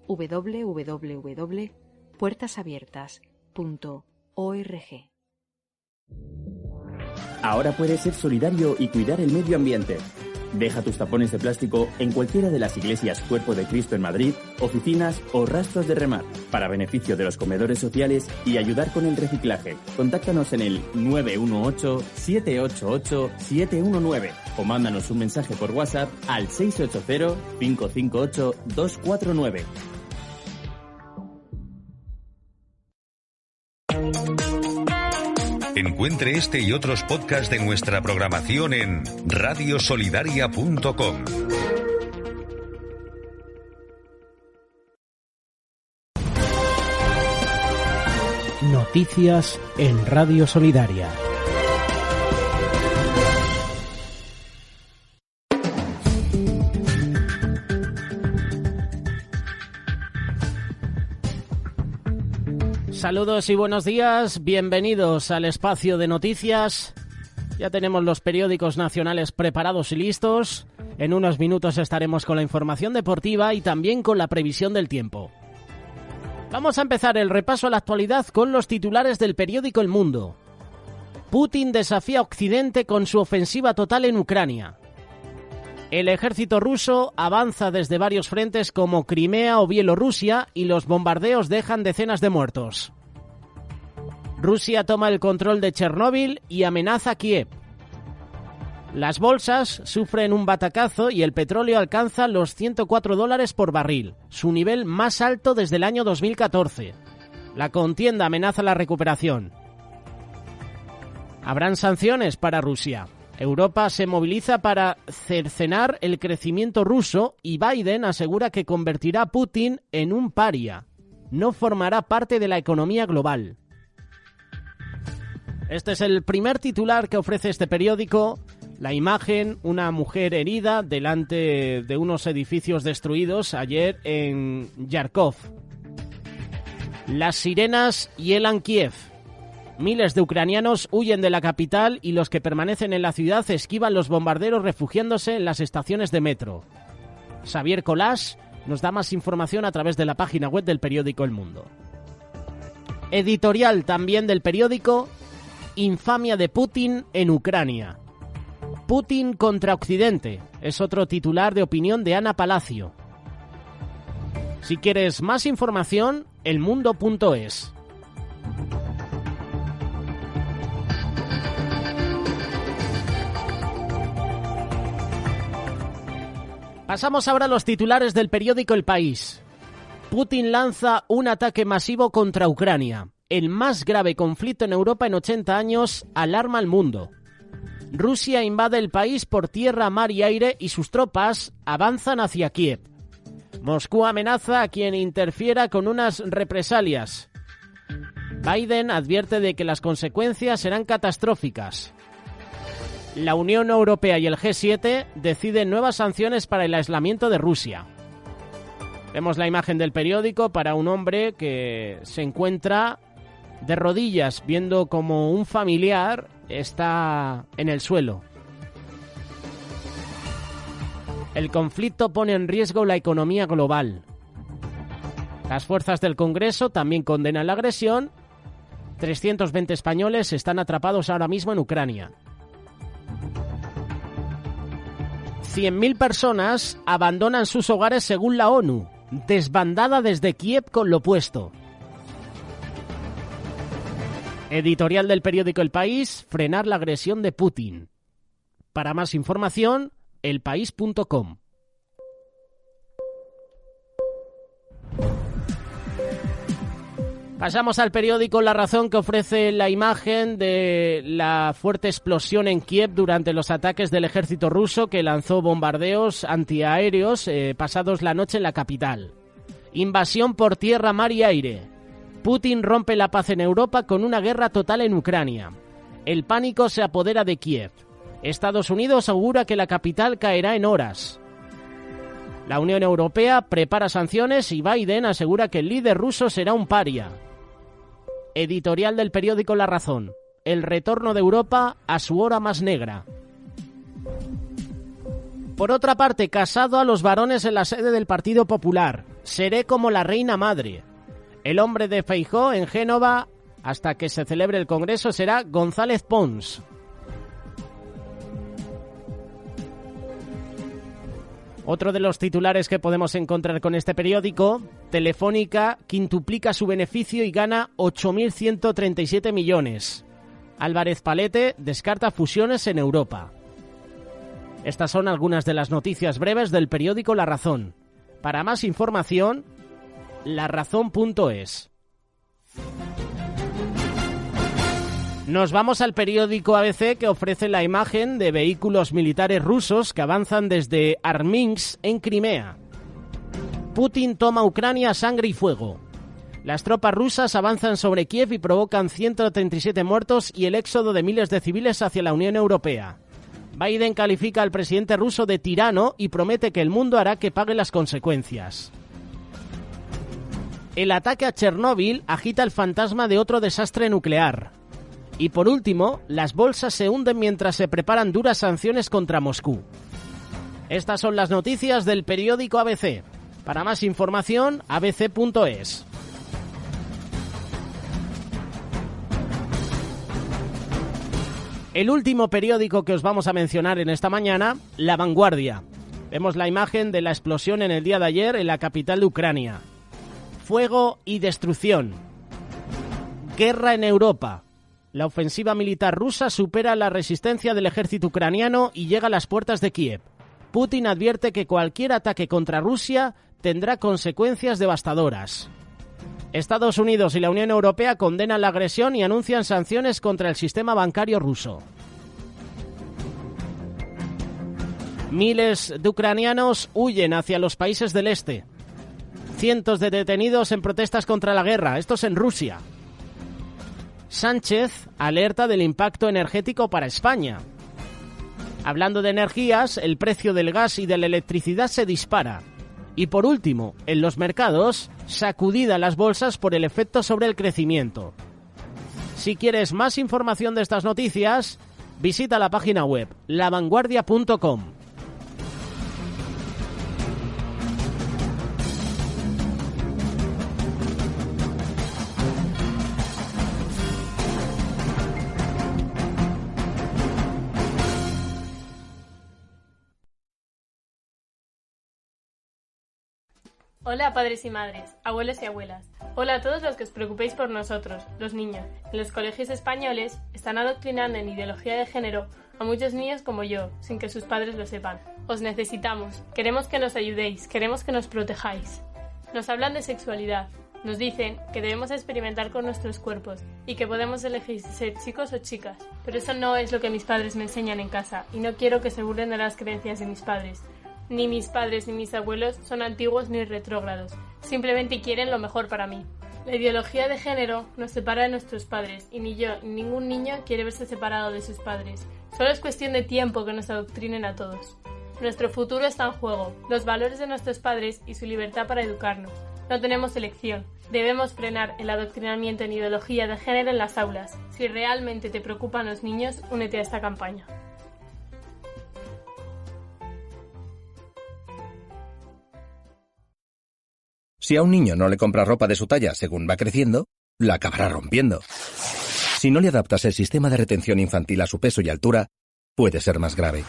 www.puertasabiertas.org. Ahora puedes ser solidario y cuidar el medio ambiente. Deja tus tapones de plástico en cualquiera de las iglesias Cuerpo de Cristo en Madrid, oficinas o rastros de remar, para beneficio de los comedores sociales y ayudar con el reciclaje. Contáctanos en el 918-788-719 o mándanos un mensaje por WhatsApp al 680-558-249. Encuentre este y otros podcasts de nuestra programación en radiosolidaria.com. Noticias en Radio Solidaria. Saludos y buenos días, bienvenidos al espacio de noticias. Ya tenemos los periódicos nacionales preparados y listos. En unos minutos estaremos con la información deportiva y también con la previsión del tiempo. Vamos a empezar el repaso a la actualidad con los titulares del periódico El Mundo. Putin desafía a Occidente con su ofensiva total en Ucrania. El ejército ruso avanza desde varios frentes como Crimea o Bielorrusia y los bombardeos dejan decenas de muertos. Rusia toma el control de Chernóbil y amenaza a Kiev. Las bolsas sufren un batacazo y el petróleo alcanza los $104 por barril, su nivel más alto desde el año 2014. La contienda amenaza la recuperación. Habrán sanciones para Rusia. Europa se moviliza para cercenar el crecimiento ruso y Biden asegura que convertirá a Putin en un paria. No formará parte de la economía global. Este es el primer titular que ofrece este periódico. La imagen, una mujer herida delante de unos edificios destruidos ayer en Yarkov. Las sirenas hielan Kiev. Miles de ucranianos huyen de la capital y los que permanecen en la ciudad esquivan los bombarderos refugiándose en las estaciones de metro. Xavier Colás, nos da más información a través de la página web del periódico El Mundo. Editorial también del periódico: infamia de Putin en Ucrania. Putin contra Occidente es otro titular de opinión de Ana Palacio. Si quieres más información, elmundo.es. Pasamos ahora a los titulares del periódico El País. Putin lanza un ataque masivo contra Ucrania. El más grave conflicto en Europa en 80 años alarma al mundo. Rusia invade el país por tierra, mar y aire y sus tropas avanzan hacia Kiev. Moscú amenaza a quien interfiera con unas represalias. Biden advierte de que las consecuencias serán catastróficas. La Unión Europea y el G7 deciden nuevas sanciones para el aislamiento de Rusia. Vemos la imagen del periódico para un hombre que se encuentra de rodillas viendo como un familiar está en el suelo. El conflicto pone en riesgo la economía global. Las fuerzas del Congreso también condenan la agresión. 320 españoles están atrapados ahora mismo en Ucrania. 100.000 personas abandonan sus hogares según la ONU, desbandada desde Kiev con lo opuesto. Editorial del periódico El País: frenar la agresión de Putin. Para más información, elpaís.com. Pasamos al periódico La Razón, que ofrece la imagen de la fuerte explosión en Kiev durante los ataques del ejército ruso, que lanzó bombardeos antiaéreos pasados la noche en la capital. Invasión por tierra, mar y aire. Putin rompe la paz en Europa con una guerra total en Ucrania. El pánico se apodera de Kiev. Estados Unidos augura que la capital caerá en horas. La Unión Europea prepara sanciones y Biden asegura que el líder ruso será un paria. Editorial del periódico La Razón: el retorno de Europa a su hora más negra. Por otra parte, Casado a los varones en la sede del Partido Popular: seré como la reina madre. El hombre de Feijóo en Génova, hasta que se celebre el Congreso, será González Pons. Otro de los titulares que podemos encontrar con este periódico: Telefónica quintuplica su beneficio y gana 8.137 millones. Álvarez Palete descarta fusiones en Europa. Estas son algunas de las noticias breves del periódico La Razón. Para más información, larazón.es. Nos vamos al periódico ABC, que ofrece la imagen de vehículos militares rusos que avanzan desde Arminsk en Crimea. Putin toma Ucrania a sangre y fuego. Las tropas rusas avanzan sobre Kiev y provocan 137 muertos y el éxodo de miles de civiles hacia la Unión Europea. Biden califica al presidente ruso de tirano y promete que el mundo hará que pague las consecuencias. El ataque a Chernóbil agita el fantasma de otro desastre nuclear. Y por último, las bolsas se hunden mientras se preparan duras sanciones contra Moscú. Estas son las noticias del periódico ABC. Para más información, abc.es. El último periódico que os vamos a mencionar en esta mañana: La Vanguardia. Vemos la imagen de la explosión en el día de ayer en la capital de Ucrania. Fuego y destrucción. Guerra en Europa. La ofensiva militar rusa supera la resistencia del ejército ucraniano y llega a las puertas de Kiev. Putin advierte que cualquier ataque contra Rusia tendrá consecuencias devastadoras. Estados Unidos y la Unión Europea condenan la agresión y anuncian sanciones contra el sistema bancario ruso. Miles de ucranianos huyen hacia los países del este. Cientos de detenidos en protestas contra la guerra. Esto es en Rusia. Sánchez alerta del impacto energético para España. Hablando de energías, el precio del gas y de la electricidad se dispara. Y por último, en los mercados, sacudida las bolsas por el efecto sobre el crecimiento. Si quieres más información de estas noticias, visita la página web lavanguardia.com. Hola padres y madres, abuelos y abuelas. Hola a todos los que os preocupéis por nosotros, los niños. En los colegios españoles están adoctrinando en ideología de género a muchos niños como yo, sin que sus padres lo sepan. Os necesitamos, queremos que nos ayudéis, queremos que nos protejáis. Nos hablan de sexualidad, nos dicen que debemos experimentar con nuestros cuerpos y que podemos elegir ser chicos o chicas. Pero eso no es lo que mis padres me enseñan en casa y no quiero que se burlen de las creencias de mis padres. Ni mis padres ni mis abuelos son antiguos ni retrógrados, simplemente quieren lo mejor para mí. La ideología de género nos separa de nuestros padres y ni yo ni ningún niño quiere verse separado de sus padres. Solo es cuestión de tiempo que nos adoctrinen a todos. Nuestro futuro está en juego, los valores de nuestros padres y su libertad para educarnos. No tenemos elección. Debemos frenar el adoctrinamiento en ideología de género en las aulas. Si realmente te preocupan los niños, únete a esta campaña. Si a un niño no le compras ropa de su talla según va creciendo, la acabará rompiendo. Si no le adaptas el sistema de retención infantil a su peso y altura, puede ser más grave.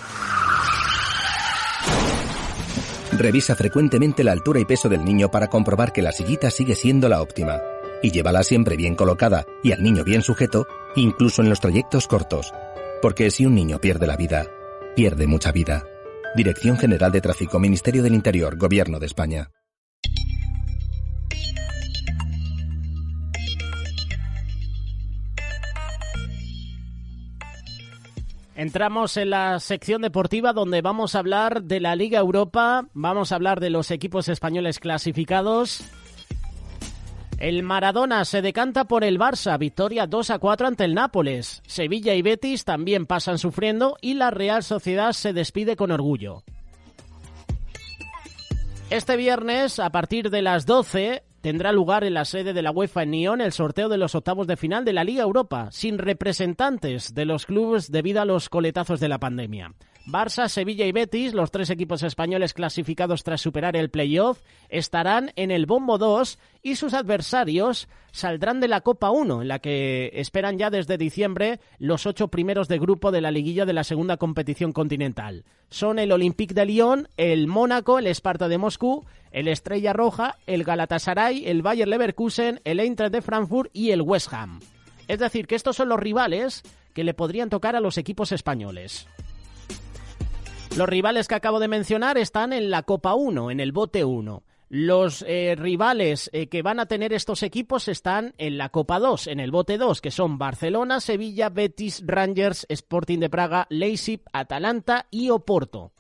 Revisa frecuentemente la altura y peso del niño para comprobar que la sillita sigue siendo la óptima. Y llévala siempre bien colocada y al niño bien sujeto, incluso en los trayectos cortos. Porque si un niño pierde la vida, pierde mucha vida. Dirección General de Tráfico, Ministerio del Interior, Gobierno de España. Entramos en la sección deportiva donde vamos a hablar de la Liga Europa, vamos a hablar de los equipos españoles clasificados. El Maradona se decanta por el Barça, victoria 2-4 ante el Nápoles. Sevilla y Betis también pasan sufriendo y la Real Sociedad se despide con orgullo. Este viernes, a partir de las 12, tendrá lugar en la sede de la UEFA en Nyon el sorteo de los octavos de final de la Liga Europa, sin representantes de los clubes debido a los coletazos de la pandemia. Barça, Sevilla y Betis, los tres equipos españoles clasificados tras superar el playoff, estarán en el Bombo 2 y sus adversarios saldrán de la Copa 1, en la que esperan ya desde diciembre los 8 primeros de grupo de la liguilla de la segunda competición continental. Son el Olympique de Lyon, el Mónaco, el Sparta de Moscú, el Estrella Roja, el Galatasaray, el Bayer Leverkusen, el Eintracht de Frankfurt y el West Ham. Es decir, que estos son los rivales que le podrían tocar a los equipos españoles. Los rivales que acabo de mencionar están en la Copa 1, en el bote 1. Los rivales que van a tener estos equipos están en la Copa 2, en el bote 2, que son Barcelona, Sevilla, Betis, Rangers, Sporting de Praga, Leipzig, Atalanta y Oporto.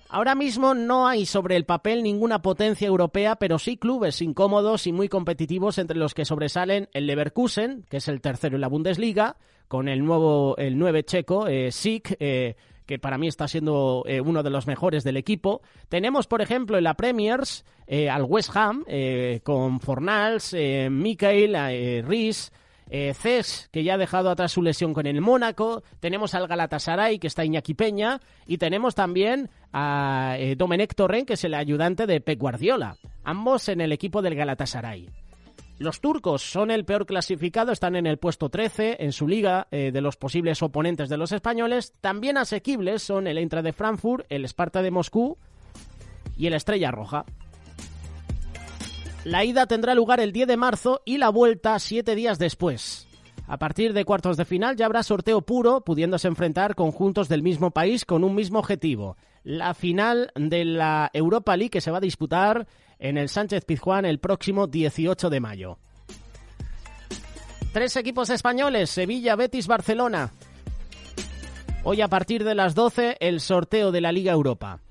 Ahora mismo no hay sobre el papel ninguna potencia europea, pero sí clubes incómodos y muy competitivos, entre los que sobresalen el Leverkusen, que es el tercero en la Bundesliga, con el 9 checo, Sik, que para mí está siendo uno de los mejores del equipo. Tenemos, por ejemplo, en la Premiers al West Ham, con Fornals, Mikael, Rhys, Cés, que ya ha dejado atrás su lesión con el Mónaco. Tenemos al Galatasaray, que está Iñaki Peña, y tenemos también a Domenech Torrent, que es el ayudante de Pep Guardiola, ambos en el equipo del Galatasaray. Los turcos son el peor clasificado, están en el puesto 13 en su liga de los posibles oponentes de los españoles. También asequibles son el Eintracht de Frankfurt, el Sparta de Moscú y el Estrella Roja. La ida tendrá lugar el 10 de marzo y la vuelta 7 días después. A partir de cuartos de final ya habrá sorteo puro, pudiéndose enfrentar conjuntos del mismo país con un mismo objetivo. La final de la Europa League, que se va a disputar en el Sánchez-Pizjuán el próximo 18 de mayo. 3 equipos españoles, Sevilla, Betis, Barcelona. Hoy a partir de las 12 el sorteo de la Liga Europa.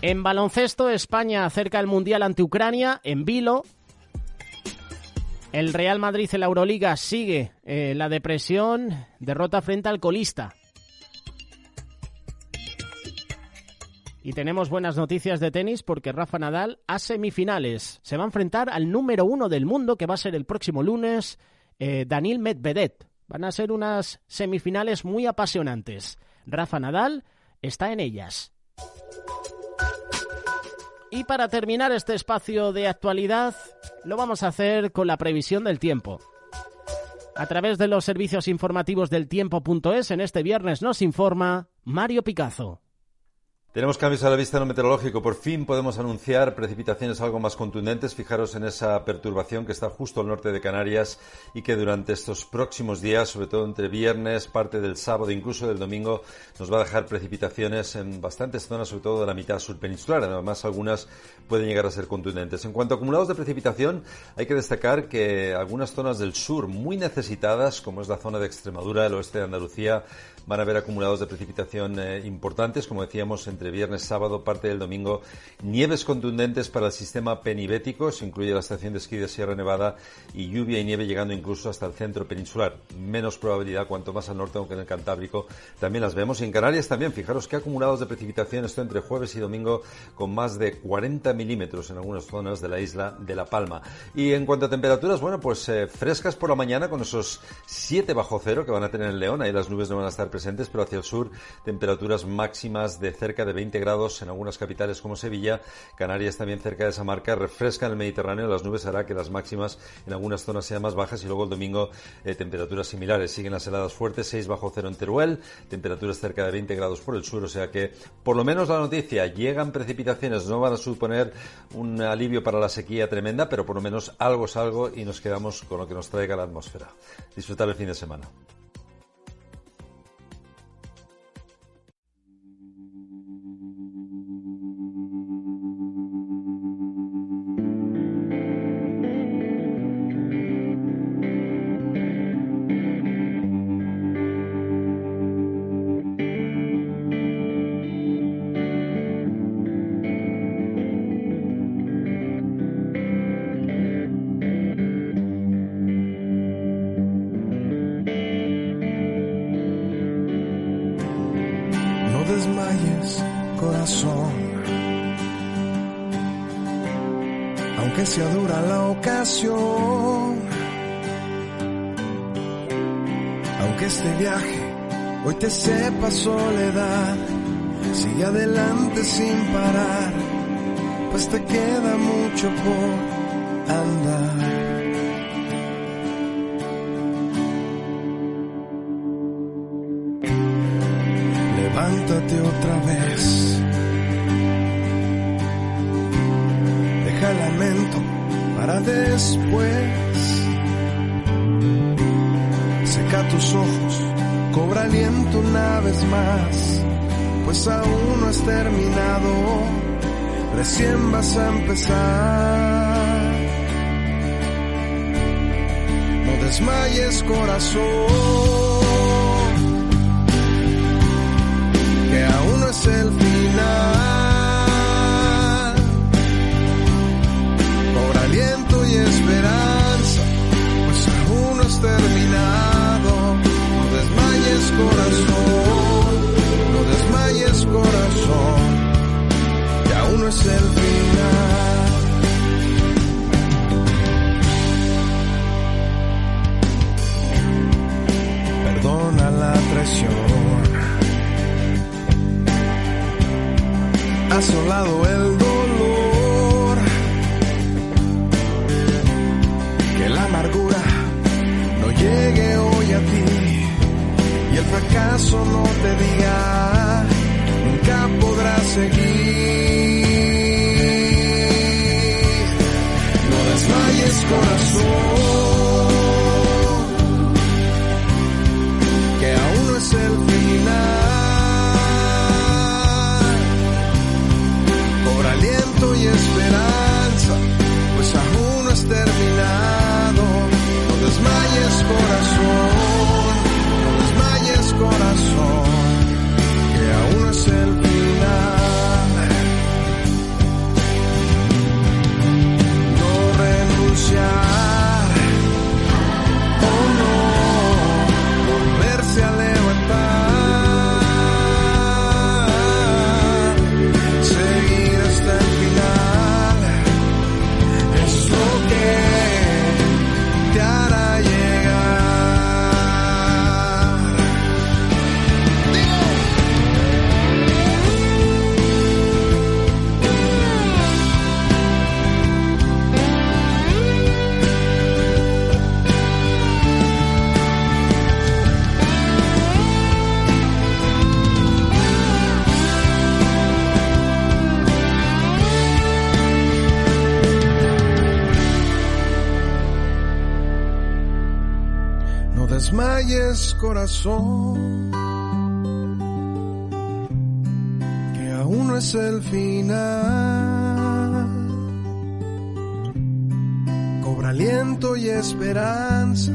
En baloncesto, España acerca el Mundial ante Ucrania en Vilo. El Real Madrid en la Euroliga sigue la depresión, derrota frente al colista. Y tenemos buenas noticias de tenis porque Rafa Nadal a semifinales. Se va a enfrentar al número 1 del mundo, que va a ser el próximo lunes, Daniil Medvedev. Van a ser unas semifinales muy apasionantes. Rafa Nadal está en ellas. Y para terminar este espacio de actualidad, lo vamos a hacer con la previsión del tiempo. A través de los servicios informativos del tiempo.es, en este viernes nos informa Mario Picazo. Tenemos cambios a la vista en lo meteorológico. Por fin podemos anunciar precipitaciones algo más contundentes. Fijaros en esa perturbación que está justo al norte de Canarias y que durante estos próximos días, sobre todo entre viernes, parte del sábado, incluso del domingo, nos va a dejar precipitaciones en bastantes zonas, sobre todo de la mitad sur peninsular. Además, algunas pueden llegar a ser contundentes. En cuanto a acumulados de precipitación, hay que destacar que algunas zonas del sur muy necesitadas, como es la zona de Extremadura, el oeste de Andalucía, van a haber acumulados de precipitación importantes, como decíamos, entre viernes, sábado, parte del domingo. Nieves contundentes para el sistema penibético, se incluye la estación de esquí de Sierra Nevada, y lluvia y nieve llegando incluso hasta el centro peninsular. Menos probabilidad cuanto más al norte, aunque en el Cantábrico también las vemos. Y en Canarias también, fijaros qué acumulados de precipitación, esto entre jueves y domingo, con más de 40 milímetros en algunas zonas de la isla de La Palma. Y en cuanto a temperaturas, bueno, pues frescas por la mañana, con esos 7 bajo cero que van a tener en León. Ahí las nubes no van a estar presentes, pero hacia el sur temperaturas máximas de cerca de 20 grados en algunas capitales como Sevilla. Canarias también cerca de esa marca. Refresca en el Mediterráneo, las nubes hará que las máximas en algunas zonas sean más bajas, y luego el domingo temperaturas similares. Siguen las heladas fuertes, 6 bajo cero en Teruel, temperaturas cerca de 20 grados por el sur, o sea que por lo menos la noticia, llegan precipitaciones, no van a suponer un alivio para la sequía tremenda, pero por lo menos algo es algo y nos quedamos con lo que nos traiga la atmósfera. Disfrutar el fin de semana. desmayes, corazón. Aunque sea dura la ocasión, aunque este viaje hoy te sepa soledad, sigue adelante sin parar, pues te queda mucho por andar. Levántate otra vez, deja el lamento para después, seca tus ojos, cobra aliento una vez más, pues aún no has terminado, recién vas a empezar. No desmayes, corazón, que aún no es el final. Cobra aliento y esperanza, pues aún no has terminado. No desmayes, corazón, no desmayes, corazón, que aún no es el final. Perdona la traición, asolado el dolor, que la amargura no llegue hoy a ti y el fracaso no te diga nunca podrás seguir. No desmayes, corazón, que aún no es el final. Aliento y esperanza, pues aún no has terminado. No desmayes, corazón, no desmayes, corazón, que aún no es el final. No renunciar desmayes, corazón, que aún no es el final. Cobra aliento y esperanza,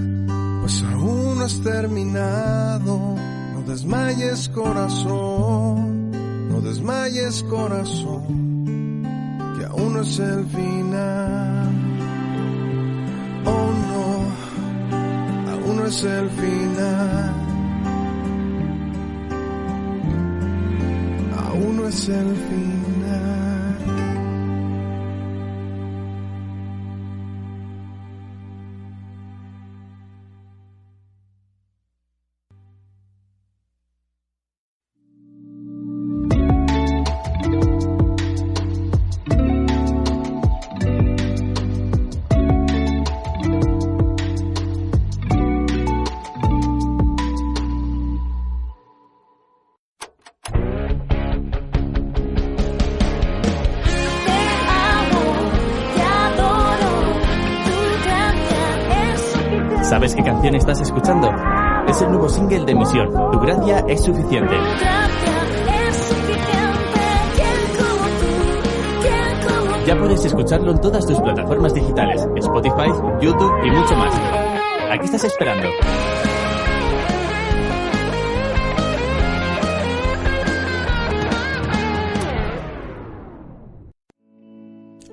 pues aún no has terminado. No desmayes, corazón, no desmayes, corazón, que aún no es el final. Oh no, aún no es el final. Aún no es el final. ¿Sabes qué canción estás escuchando? Es el nuevo single de Misión, Tu gracia es suficiente. Ya puedes escucharlo en todas tus plataformas digitales, Spotify, YouTube y mucho más. ¿A qué estás esperando?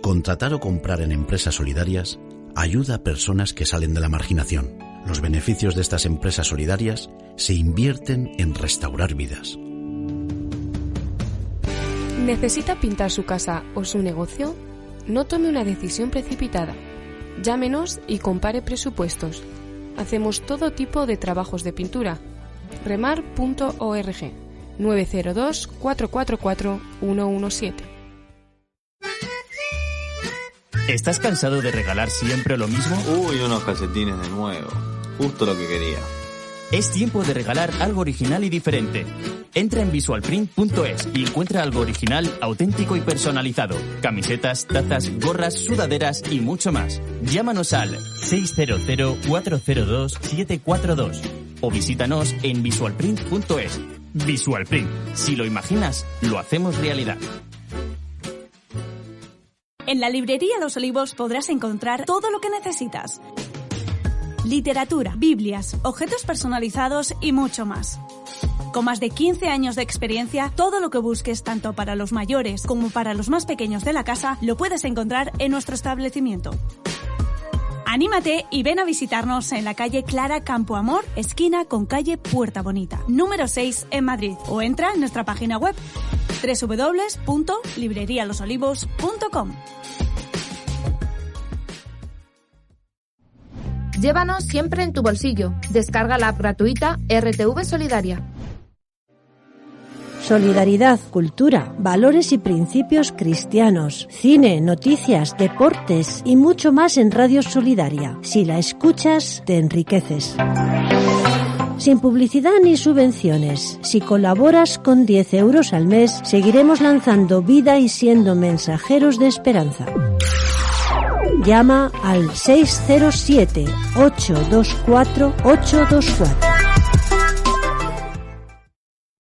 Contratar o comprar en empresas solidarias ayuda a personas que salen de la marginación. Los beneficios de estas empresas solidarias se invierten en restaurar vidas. ¿Necesita pintar su casa o su negocio? No tome una decisión precipitada. Llámenos y compare presupuestos. Hacemos todo tipo de trabajos de pintura. remar.org 902 444 117. ¿Estás cansado de regalar siempre lo mismo? Uy, unos calcetines de nuevo. Justo lo que quería. Es tiempo de regalar algo original y diferente. Entra en visualprint.es y encuentra algo original, auténtico y personalizado. Camisetas, tazas, gorras, sudaderas y mucho más. Llámanos al 600-402-742 o visítanos en visualprint.es. Visualprint. Si lo imaginas, lo hacemos realidad. En la librería Los Olivos podrás encontrar todo lo que necesitas. Literatura, biblias, objetos personalizados y mucho más. Con más de 15 años de experiencia, todo lo que busques tanto para los mayores como para los más pequeños de la casa lo puedes encontrar en nuestro establecimiento. Anímate y ven a visitarnos en la calle Clara Campoamor, esquina con calle Puerta Bonita, número 6 en Madrid, o entra en nuestra página web www.librerialosolivos.com. Llévanos siempre en tu bolsillo. Descarga la app gratuita RTV Solidaria. Solidaridad, cultura, valores y principios cristianos, cine, noticias, deportes y mucho más en Radio Solidaria. Si la escuchas, te enriqueces. Sin publicidad ni subvenciones. Si colaboras con 10 euros al mes, seguiremos lanzando vida y siendo mensajeros de esperanza. Llama al 607-824-824.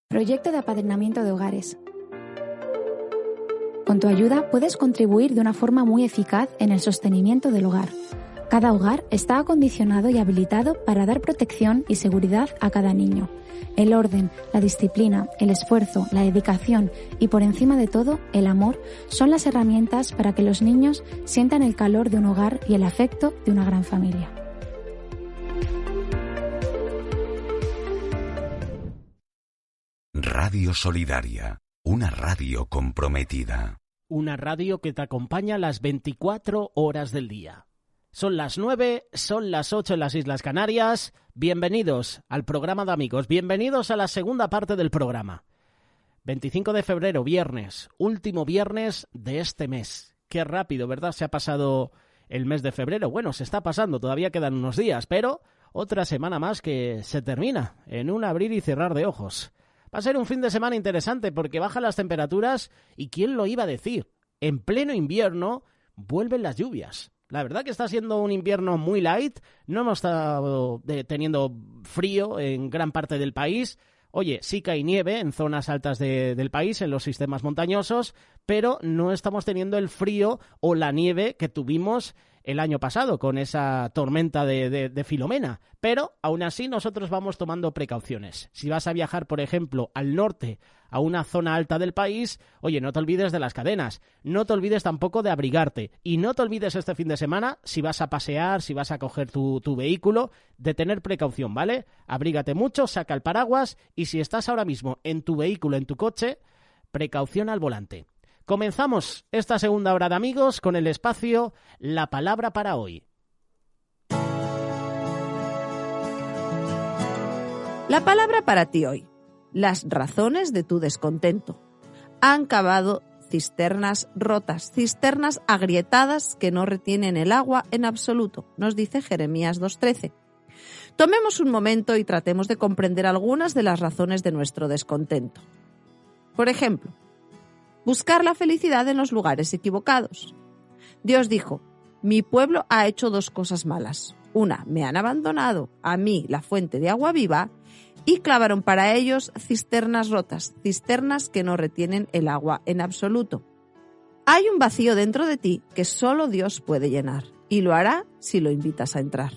Proyecto de apadrinamiento de hogares. Con tu ayuda puedes contribuir de una forma muy eficaz en el sostenimiento del hogar. Cada hogar está acondicionado y habilitado para dar protección y seguridad a cada niño. El orden, la disciplina, el esfuerzo, la dedicación y, por encima de todo, el amor son las herramientas para que los niños sientan el calor de un hogar y el afecto de una gran familia. Radio Solidaria, una radio comprometida. Una radio que te acompaña las 24 horas del día. Son las 9, son las 8 en las Islas Canarias. Bienvenidos al programa de amigos, bienvenidos a la segunda parte del programa. 25 de febrero, viernes, último viernes de este mes. Qué rápido, ¿verdad? Se ha pasado el mes de febrero. Bueno, se está pasando, todavía quedan unos días, pero otra semana más que se termina en un abrir y cerrar de ojos. Va a ser un fin de semana interesante porque bajan las temperaturas y ¿quién lo iba a decir? En pleno invierno vuelven las lluvias. La verdad que está siendo un invierno muy light. No hemos estado teniendo frío en gran parte del país. Oye, sí que hay nieve en zonas altas del país, en los sistemas montañosos, pero no estamos teniendo el frío o la nieve que tuvimos el año pasado con esa tormenta de Filomena. Pero aún así nosotros vamos tomando precauciones. Si vas a viajar, por ejemplo, al norte, a una zona alta del país, oye, no te olvides de las cadenas, no te olvides tampoco de abrigarte y no te olvides este fin de semana, si vas a pasear, si vas a coger tu vehículo, de tener precaución, ¿vale? Abrígate mucho, saca el paraguas y si estás ahora mismo en tu vehículo, en tu coche, precaución al volante. Comenzamos esta segunda hora de Amigos con el espacio La Palabra para hoy. La palabra para ti hoy. Las razones de tu descontento. Han cavado cisternas rotas, cisternas agrietadas que no retienen el agua en absoluto, nos dice Jeremías 2:13. Tomemos un momento y tratemos de comprender algunas de las razones de nuestro descontento. Por ejemplo, buscar la felicidad en los lugares equivocados. Dios dijo, mi pueblo ha hecho 2 cosas malas. Una, me han abandonado a mí, la fuente de agua viva, y clavaron para ellos cisternas rotas, cisternas que no retienen el agua en absoluto. Hay un vacío dentro de ti que solo Dios puede llenar, y lo hará si lo invitas a entrar.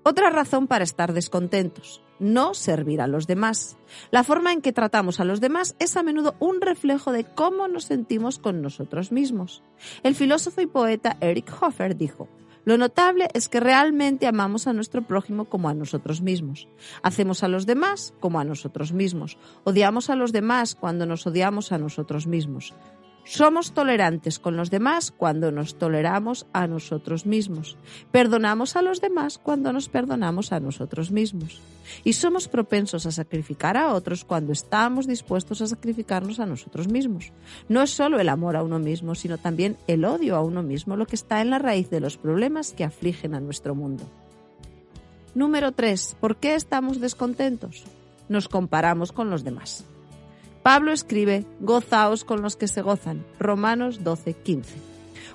Otra razón para estar descontentos, no servir a los demás. La forma en que tratamos a los demás es a menudo un reflejo de cómo nos sentimos con nosotros mismos. El filósofo y poeta Eric Hoffer dijo, lo notable es que realmente amamos a nuestro prójimo como a nosotros mismos. Hacemos a los demás como a nosotros mismos. Odiamos a los demás cuando nos odiamos a nosotros mismos. Somos tolerantes con los demás cuando nos toleramos a nosotros mismos. Perdonamos a los demás cuando nos perdonamos a nosotros mismos. Y somos propensos a sacrificar a otros cuando estamos dispuestos a sacrificarnos a nosotros mismos. No es solo el amor a uno mismo, sino también el odio a uno mismo lo que está en la raíz de los problemas que afligen a nuestro mundo. Número 3. ¿Por qué estamos descontentos? Nos comparamos con los demás. Pablo escribe, gozaos con los que se gozan, Romanos 12:15.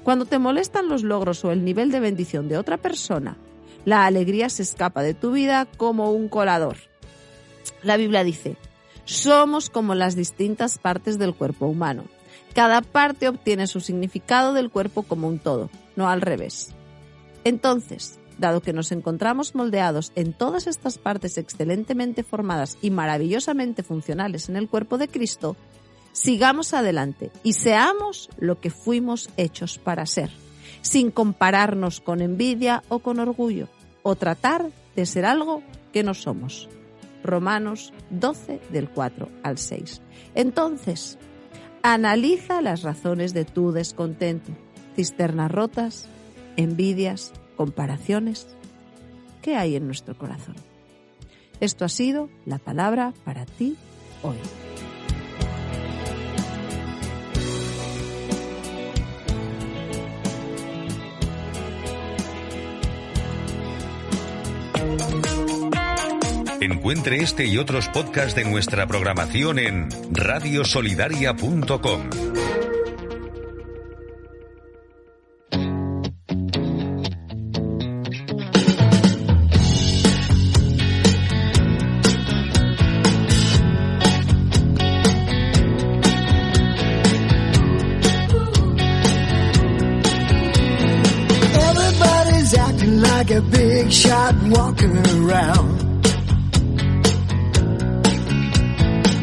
Cuando te molestan los logros o el nivel de bendición de otra persona, la alegría se escapa de tu vida como un colador. La Biblia dice, somos como las distintas partes del cuerpo humano. Cada parte obtiene su significado del cuerpo como un todo, no al revés. Entonces, dado que nos encontramos moldeados en todas estas partes excelentemente formadas y maravillosamente funcionales en el cuerpo de Cristo, sigamos adelante y seamos lo que fuimos hechos para ser, sin compararnos con envidia o con orgullo, o tratar de ser algo que no somos. Romanos 12, del 4 al 6. Entonces, analiza las razones de tu descontento, cisternas rotas, envidias, comparaciones. ¿Qué hay en nuestro corazón? Esto ha sido la palabra para ti hoy. Encuentre este y otros podcasts de nuestra programación en radiosolidaria.com. Like a big shot walking around.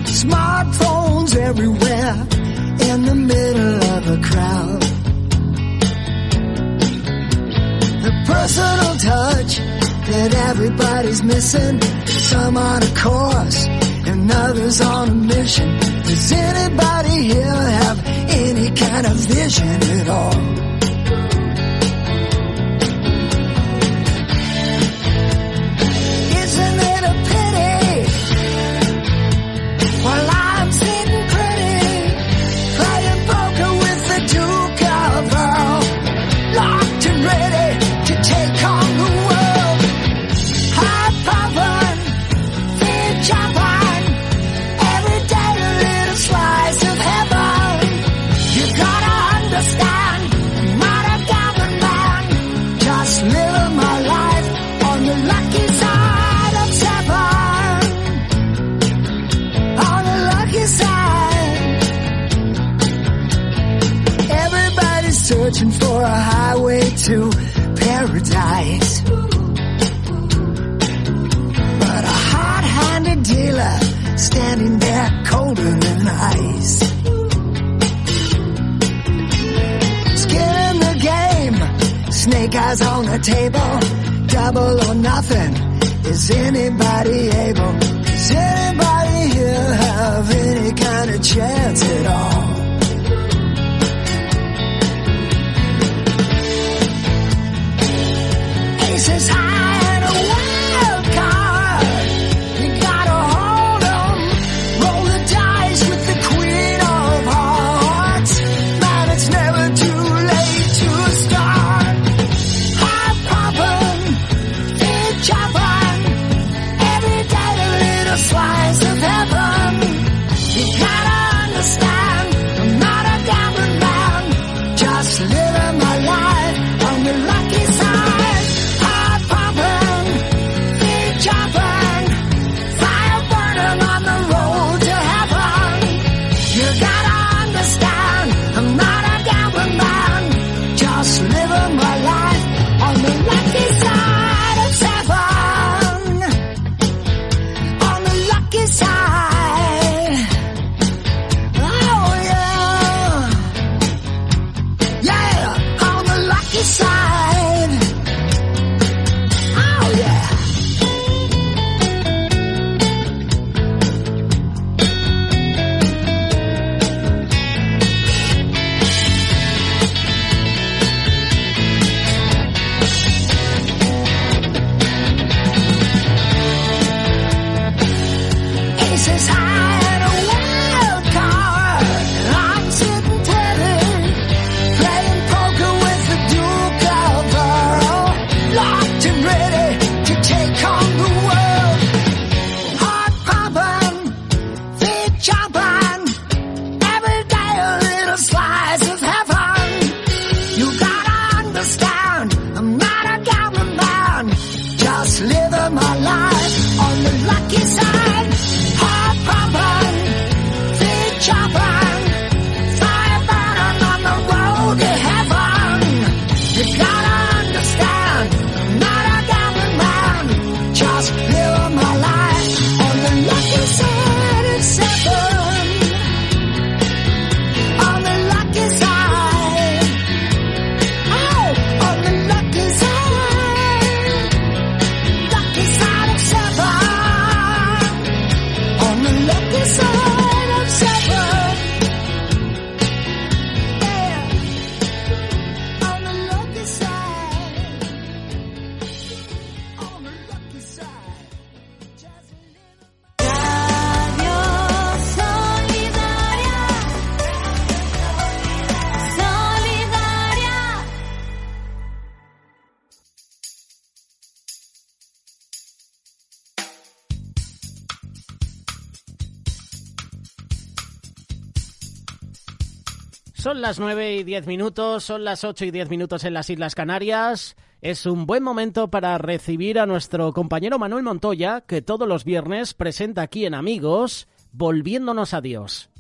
Smartphones everywhere in the middle of a crowd. The personal touch that everybody's missing. Some on a course and others on a mission. Does anybody here have any kind of vision at all? paradise. But a hard-handed dealer standing there colder than ice. Skin in the game, snake eyes on the table, double or nothing. Is anybody able? Does anybody here have any kind of chance at all? Aces high and a wild card. You gotta hold 'em. Roll the dice with the queen of hearts. Man, it's never too late to start. Heart pumping, feet chopping. Every day a little slice of heaven. You gotta understand, I'm not a gambling man. Just living my life on the lucky side. Jumping, fire burning on the road to heaven. You gotta understand, I'm not a gambling man. Just living my life on the lucky side of seven. On the lucky side. Oh yeah. Yeah, on the lucky side. Oh yeah. Aces high and a wild card. I'm sitting pretty, playing poker with the Duke of Earl, locked and ready to take on the world. Heart pumping, feet jumping, every day a little slice of heaven. You gotta understand, I'm not a gambling man. Just living my life on the lucky side. Heart pumping, feet chopping, fire burning on the road to heaven. You gotta understand, I'm not a gambling man. Just living my life on the lucky side of seven. On the lucky side. Oh, on the lucky side. Lucky side of seven. On the lucky side of seven. Yeah. On the lucky side. On the lucky side. Radio Solidaria. Solidaria. Son las 9:10, son las 8:10 en las Islas Canarias. Es un buen momento para recibir a nuestro compañero Manuel Montoya, que todos los viernes presenta aquí en Amigos, Volviéndonos a Dios.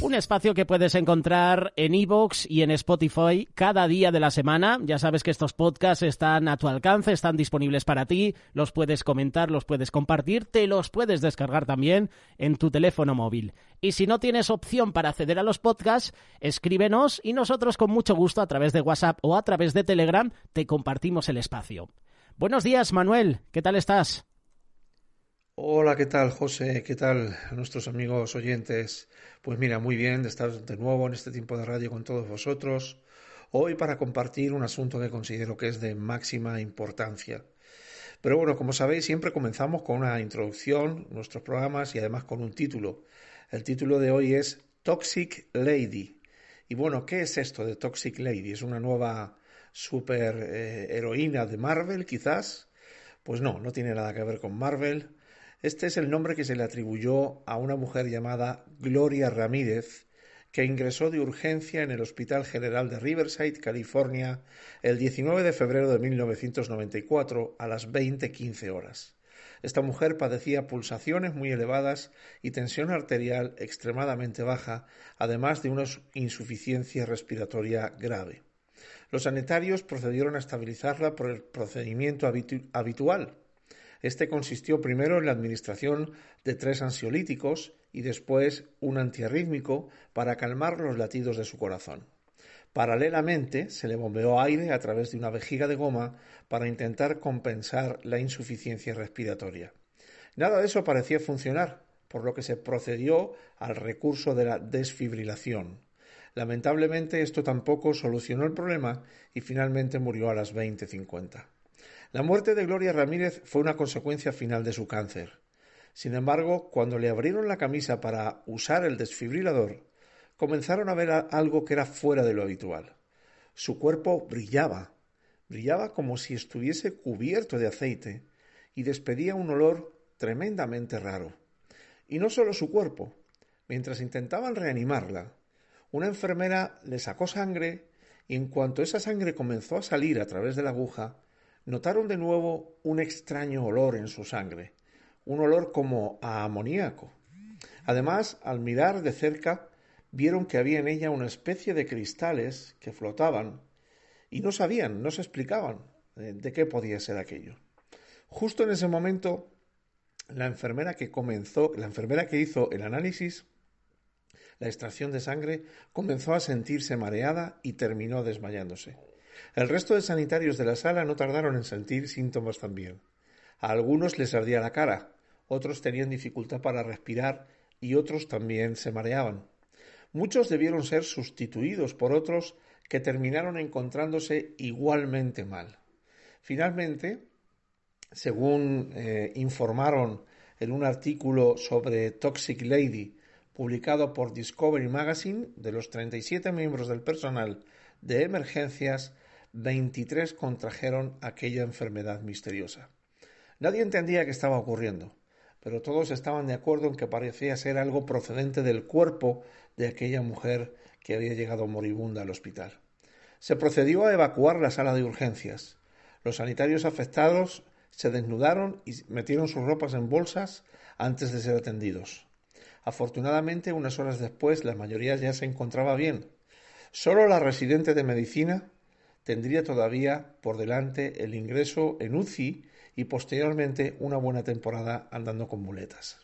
Un espacio que puedes encontrar en iVoox y en Spotify cada día de la semana. Ya sabes que estos podcasts están a tu alcance, están disponibles para ti, los puedes comentar, los puedes compartir, te los puedes descargar también en tu teléfono móvil. Y si no tienes opción para acceder a los podcasts, escríbenos y nosotros con mucho gusto a través de WhatsApp o a través de Telegram te compartimos el espacio. Buenos días, Manuel, ¿qué tal estás? Hola, ¿qué tal, José? ¿Qué tal a nuestros amigos oyentes? Pues mira, muy bien de estar de nuevo en este tiempo de radio con todos vosotros. Hoy para compartir un asunto que considero que es de máxima importancia. Pero bueno, como sabéis, siempre comenzamos con una introducción, nuestros programas y además con un título. El título de hoy es Toxic Lady. Y bueno, ¿qué es esto de Toxic Lady? ¿Es una nueva super heroína de Marvel, quizás? Pues no, no tiene nada que ver con Marvel. Este es el nombre que se le atribuyó a una mujer llamada Gloria Ramírez, que ingresó de urgencia en el Hospital General de Riverside, California, el 19 de febrero de 1994 a las 20:15 horas. Esta mujer padecía pulsaciones muy elevadas y tensión arterial extremadamente baja, además de una insuficiencia respiratoria grave. Los sanitarios procedieron a estabilizarla por el procedimiento habitual. Este consistió primero en la administración de 3 ansiolíticos y después un antiarrítmico para calmar los latidos de su corazón. Paralelamente, se le bombeó aire a través de una vejiga de goma para intentar compensar la insuficiencia respiratoria. Nada de eso parecía funcionar, por lo que se procedió al recurso de la desfibrilación. Lamentablemente, esto tampoco solucionó el problema y finalmente murió a las 20:50. La muerte de Gloria Ramírez fue una consecuencia final de su cáncer. Sin embargo, cuando le abrieron la camisa para usar el desfibrilador, comenzaron a ver algo que era fuera de lo habitual. Su cuerpo brillaba como si estuviese cubierto de aceite y despedía un olor tremendamente raro. Y no solo su cuerpo. Mientras intentaban reanimarla, una enfermera le sacó sangre y en cuanto esa sangre comenzó a salir a través de la aguja, notaron de nuevo un extraño olor en su sangre, un olor como a amoníaco. Además, al mirar de cerca, vieron que había en ella una especie de cristales que flotaban y no sabían, no se explicaban de qué podía ser aquello. Justo en ese momento, la enfermera que hizo el análisis, la extracción de sangre, comenzó a sentirse mareada y terminó desmayándose. El resto de sanitarios de la sala no tardaron en sentir síntomas también. A algunos les ardía la cara, otros tenían dificultad para respirar y otros también se mareaban. Muchos debieron ser sustituidos por otros que terminaron encontrándose igualmente mal. Finalmente, según informaron en un artículo sobre Toxic Lady publicado por Discovery Magazine, de los 37 miembros del personal de emergencias, 23 contrajeron aquella enfermedad misteriosa. Nadie entendía qué estaba ocurriendo, pero todos estaban de acuerdo en que parecía ser algo procedente del cuerpo de aquella mujer que había llegado moribunda al hospital. Se procedió a evacuar la sala de urgencias. Los sanitarios afectados se desnudaron y metieron sus ropas en bolsas antes de ser atendidos. Afortunadamente, unas horas después, la mayoría ya se encontraba bien. Solo la residente de medicina tendría todavía por delante el ingreso en UCI y posteriormente una buena temporada andando con muletas.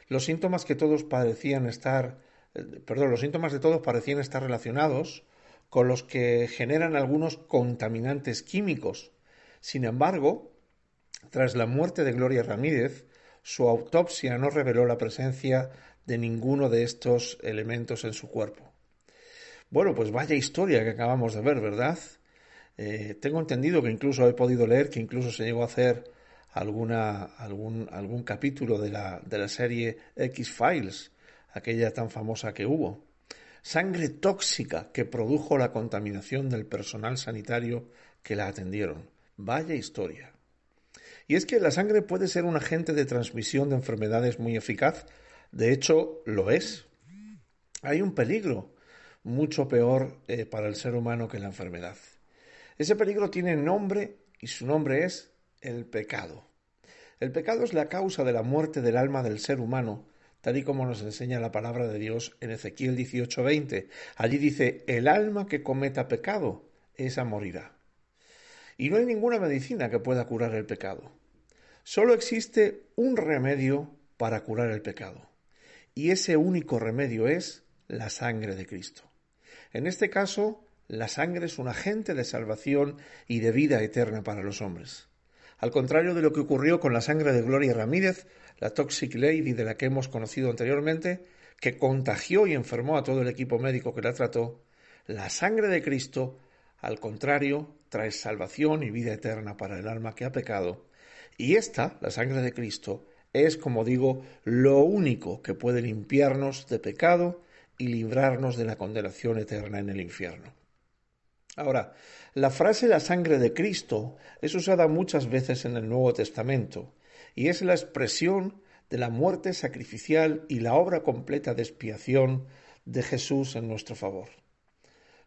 Los síntomas de todos parecían estar relacionados con los que generan algunos contaminantes químicos. Sin embargo, tras la muerte de Gloria Ramírez, su autopsia no reveló la presencia de ninguno de estos elementos en su cuerpo. Bueno, pues vaya historia que acabamos de ver, ¿verdad? Tengo entendido que incluso he podido leer que incluso se llegó a hacer algún capítulo de la serie X-Files, aquella tan famosa que hubo. Sangre tóxica que produjo la contaminación del personal sanitario que la atendieron. Vaya historia. Y es que la sangre puede ser un agente de transmisión de enfermedades muy eficaz. De hecho, lo es. Hay un peligro mucho peor para el ser humano que la enfermedad. Ese peligro tiene nombre y su nombre es el pecado. El pecado es la causa de la muerte del alma del ser humano, tal y como nos enseña la palabra de Dios en Ezequiel 18:20. Allí dice: el alma que cometa pecado, esa morirá. Y no hay ninguna medicina que pueda curar el pecado. Solo existe un remedio para curar el pecado. Y ese único remedio es la sangre de Cristo. En este caso, la sangre es un agente de salvación y de vida eterna para los hombres. Al contrario de lo que ocurrió con la sangre de Gloria Ramírez, la Toxic Lady de la que hemos conocido anteriormente, que contagió y enfermó a todo el equipo médico que la trató, la sangre de Cristo, al contrario, trae salvación y vida eterna para el alma que ha pecado. Y esta, la sangre de Cristo, es, como digo, lo único que puede limpiarnos de pecado y librarnos de la condenación eterna en el infierno. Ahora, la frase la sangre de Cristo es usada muchas veces en el Nuevo Testamento y es la expresión de la muerte sacrificial y la obra completa de expiación de Jesús en nuestro favor.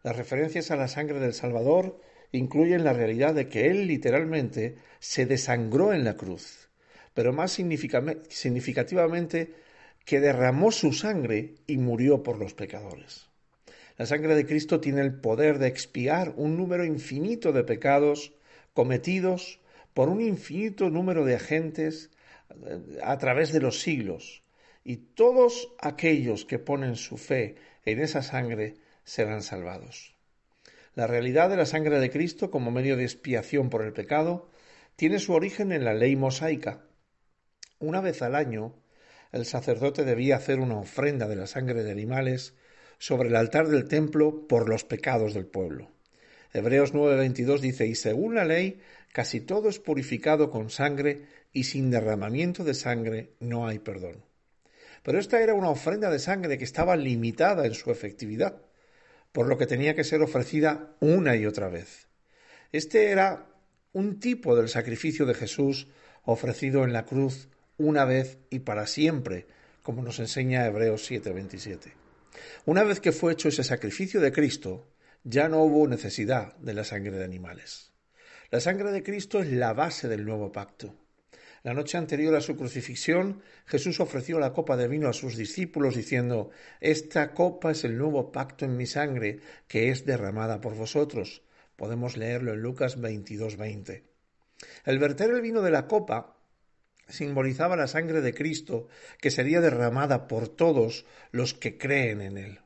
Las referencias a la sangre del Salvador incluyen la realidad de que Él literalmente se desangró en la cruz, pero más significativamente que derramó su sangre y murió por los pecadores. La sangre de Cristo tiene el poder de expiar un número infinito de pecados cometidos por un infinito número de agentes a través de los siglos. Y todos aquellos que ponen su fe en esa sangre serán salvados. La realidad de la sangre de Cristo como medio de expiación por el pecado tiene su origen en la ley mosaica. Una vez al año, el sacerdote debía hacer una ofrenda de la sangre de animales sobre el altar del templo por los pecados del pueblo. Hebreos 9:22 dice: y según la ley, casi todo es purificado con sangre, y sin derramamiento de sangre no hay perdón. Pero esta era una ofrenda de sangre que estaba limitada en su efectividad, por lo que tenía que ser ofrecida una y otra vez. Este era un tipo del sacrificio de Jesús ofrecido en la cruz una vez y para siempre, como nos enseña Hebreos 7:27. Una vez que fue hecho ese sacrificio de Cristo, ya no hubo necesidad de la sangre de animales. La sangre de Cristo es la base del nuevo pacto. La noche anterior a su crucifixión, Jesús ofreció la copa de vino a sus discípulos diciendo: esta copa es el nuevo pacto en mi sangre, que es derramada por vosotros. Podemos leerlo en Lucas 22:20. El verter el vino de la copa simbolizaba la sangre de Cristo, que sería derramada por todos los que creen en Él.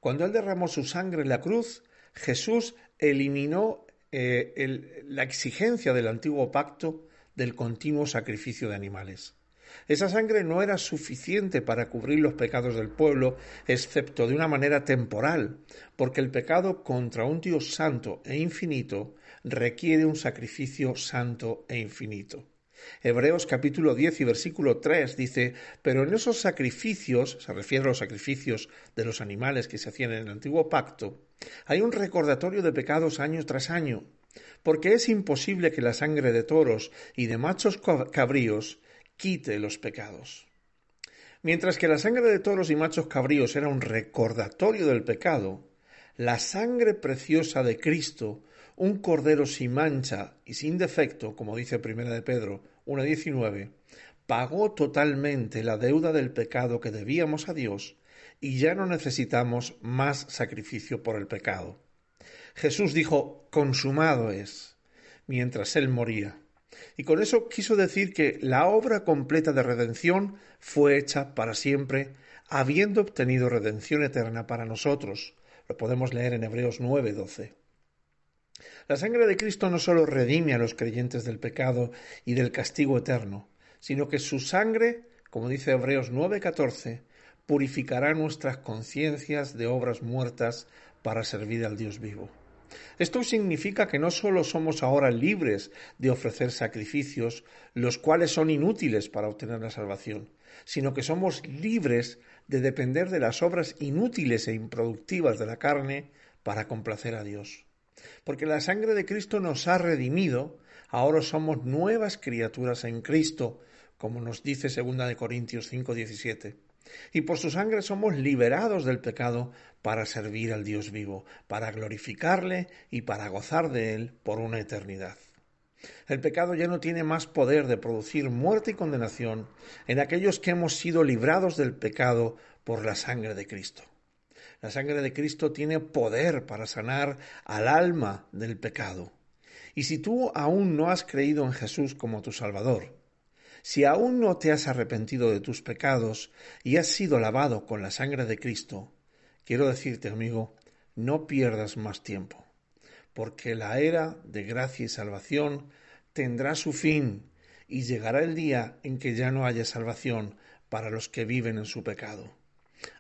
Cuando Él derramó su sangre en la cruz, Jesús eliminó la exigencia del antiguo pacto del continuo sacrificio de animales. Esa sangre no era suficiente para cubrir los pecados del pueblo, excepto de una manera temporal, porque el pecado contra un Dios santo e infinito requiere un sacrificio santo e infinito. Hebreos capítulo 10 y versículo 3 dice: pero en esos sacrificios, se refiere a los sacrificios de los animales que se hacían en el antiguo pacto, hay un recordatorio de pecados año tras año, porque es imposible que la sangre de toros y de machos cabríos quite los pecados. Mientras que la sangre de toros y machos cabríos era un recordatorio del pecado, la sangre preciosa de Cristo, un cordero sin mancha y sin defecto, como dice 1 de Pedro 1:19, pagó totalmente la deuda del pecado que debíamos a Dios y ya no necesitamos más sacrificio por el pecado. Jesús dijo: consumado es, mientras Él moría. Y con eso quiso decir que la obra completa de redención fue hecha para siempre, habiendo obtenido redención eterna para nosotros. Lo podemos leer en Hebreos 9:12. La sangre de Cristo no solo redime a los creyentes del pecado y del castigo eterno, sino que su sangre, como dice Hebreos 9:14, purificará nuestras conciencias de obras muertas para servir al Dios vivo. Esto significa que no solo somos ahora libres de ofrecer sacrificios, los cuales son inútiles para obtener la salvación, sino que somos libres de depender de las obras inútiles e improductivas de la carne para complacer a Dios. Porque la sangre de Cristo nos ha redimido, ahora somos nuevas criaturas en Cristo, como nos dice 2 Corintios 5:17. Y por su sangre somos liberados del pecado para servir al Dios vivo, para glorificarle y para gozar de Él por una eternidad. El pecado ya no tiene más poder de producir muerte y condenación en aquellos que hemos sido librados del pecado por la sangre de Cristo. La sangre de Cristo tiene poder para sanar al alma del pecado. Y si tú aún no has creído en Jesús como tu Salvador, si aún no te has arrepentido de tus pecados y has sido lavado con la sangre de Cristo, quiero decirte, amigo, no pierdas más tiempo, porque la era de gracia y salvación tendrá su fin y llegará el día en que ya no haya salvación para los que viven en su pecado.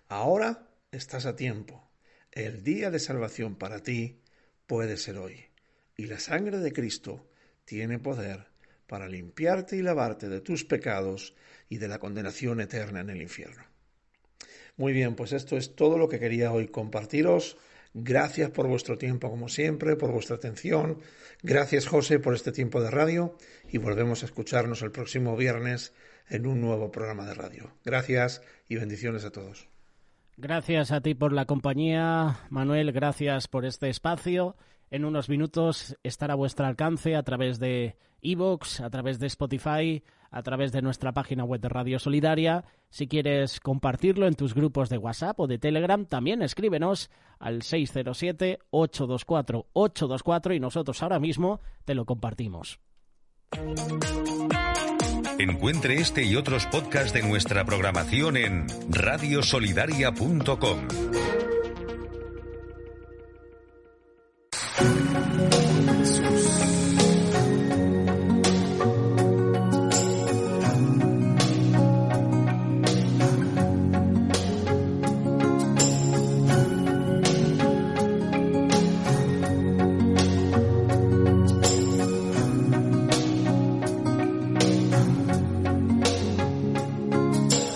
Ahora estás a tiempo. El día de salvación para ti puede ser hoy. Y la sangre de Cristo tiene poder para limpiarte y lavarte de tus pecados y de la condenación eterna en el infierno. Muy bien, pues esto es todo lo que quería hoy compartiros. Gracias por vuestro tiempo, como siempre, por vuestra atención. Gracias, José, por este tiempo de radio y volvemos a escucharnos el próximo viernes en un nuevo programa de radio. Gracias y bendiciones a todos. Gracias a ti por la compañía, Manuel, gracias por este espacio. en unos minutos estará a vuestro alcance a través de iVoox, a través de Spotify, a través de nuestra página web de Radio Solidaria. Si quieres compartirlo en tus grupos de WhatsApp o de Telegram, también escríbenos al 607-824-824 y nosotros ahora mismo te lo compartimos. Encuentre este y otros podcasts de nuestra programación en radiosolidaria.com.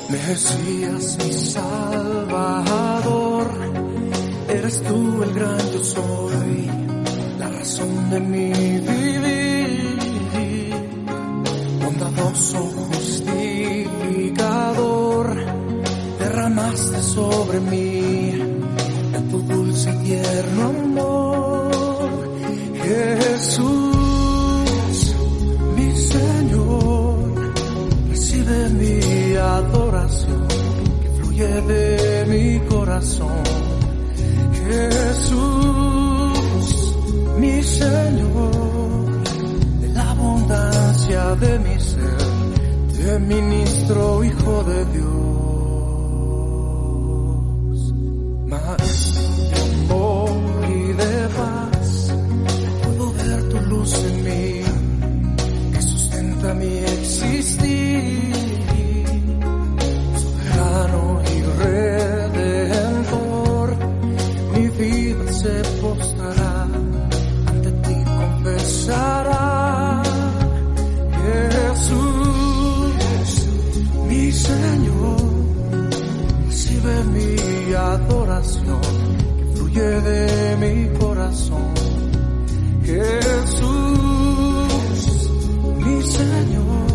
Mesías, mi Salvador, eres tú el gran yo soy, la razón de mi vivir, bondadoso justificador, derramaste sobre mí en tu dulce y tierno amor, Jesús, mi Señor, recibe mi adoración que fluye de mi corazón. Jesús, mi Señor, de la abundancia de mi ser, te ministro, Hijo de Dios. Maestro de amor y de paz, puedo ver tu luz en mí, que sustenta mi existir. Y redentor, mi vida se postrará, ante ti confesará. Jesús, mi Señor, recibe mi adoración que fluye de mi corazón. Jesús, mi Señor,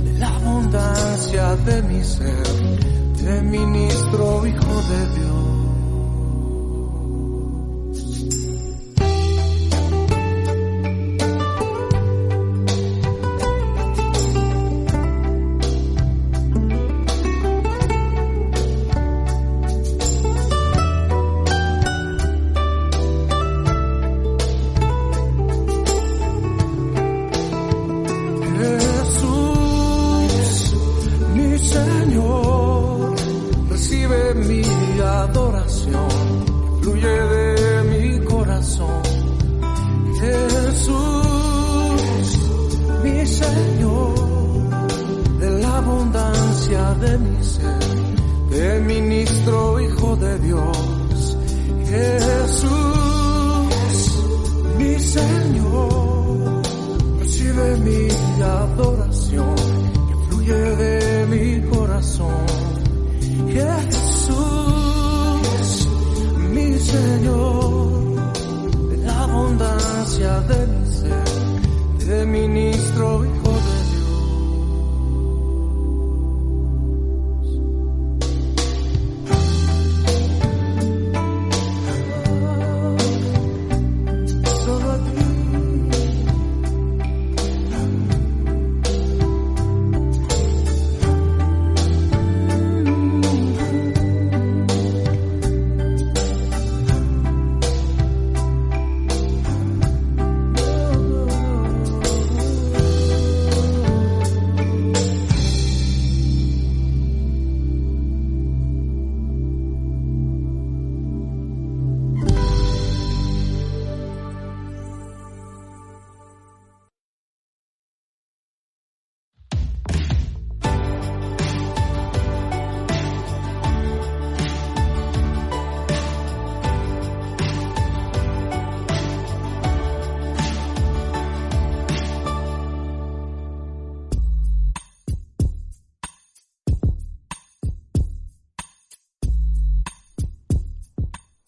de la abundancia de mi ser, te ministro, Hijo de Dios. Jesús, mi Señor, recibe mi adoración, fluye de mi corazón. Jesús, mi Señor, de la abundancia de mi ser, te ministro, Hijo de Dios. Jesús, mi Señor, recibe mi adoración que fluye de mi corazón. Jesús, mi Señor, de la abundancia de mi ser, te ministro, Hijo de Dios. Solo a ti.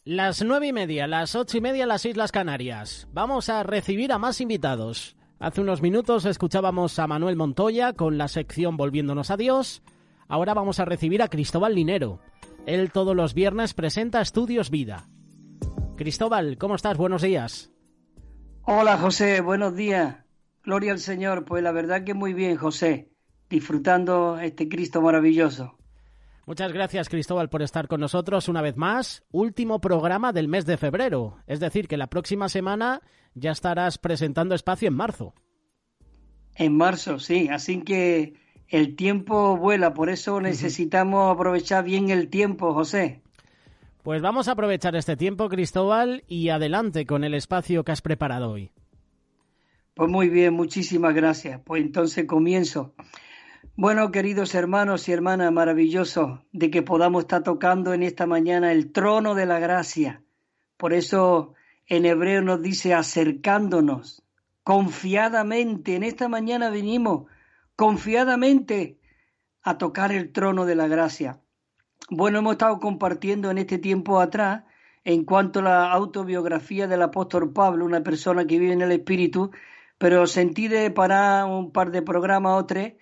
Las 9:30, las 8:30 en las Islas Canarias. Vamos a recibir a más invitados. Hace unos minutos escuchábamos a Manuel Montoya con la sección Volviéndonos a Dios. Ahora vamos a recibir a Cristóbal Linero. Él todos los viernes presenta Estudios Vida. Cristóbal, ¿cómo estás? Buenos días. Hola, José, buenos días. Gloria al Señor. Pues la verdad que muy bien, José, disfrutando este Cristo maravilloso. Muchas gracias, Cristóbal, por estar con nosotros una vez más. Último programa del mes de febrero. Es decir, que la próxima semana ya estarás presentando Espacio en marzo. En marzo, sí. Así que el tiempo vuela. Por eso necesitamos aprovechar bien el tiempo, José. Pues vamos a aprovechar este tiempo, Cristóbal, y adelante con el espacio que has preparado hoy. Pues muy bien, muchísimas gracias. Pues entonces comienzo. Bueno, queridos hermanos y hermanas, maravilloso de que podamos estar tocando en esta mañana el trono de la gracia. Por eso en hebreo nos dice acercándonos confiadamente. En esta mañana venimos confiadamente a tocar el trono de la gracia. Bueno, hemos estado compartiendo en este tiempo atrás en cuanto a la autobiografía del apóstol Pablo, una persona que vive en el Espíritu, pero sentí de parar un par de programas o tres.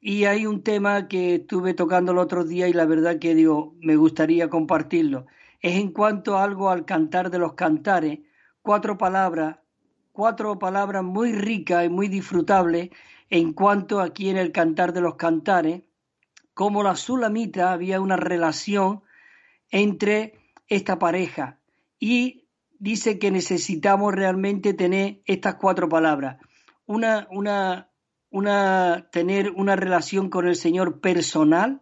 Y hay un tema que estuve tocando el otro día y la verdad que digo, me gustaría compartirlo. Es en cuanto a algo al cantar de los cantares, cuatro palabras muy ricas y muy disfrutables en cuanto aquí en el cantar de los cantares, como la sulamita había una relación entre esta pareja y dice que necesitamos realmente tener estas cuatro palabras. Tener una relación con el Señor personal,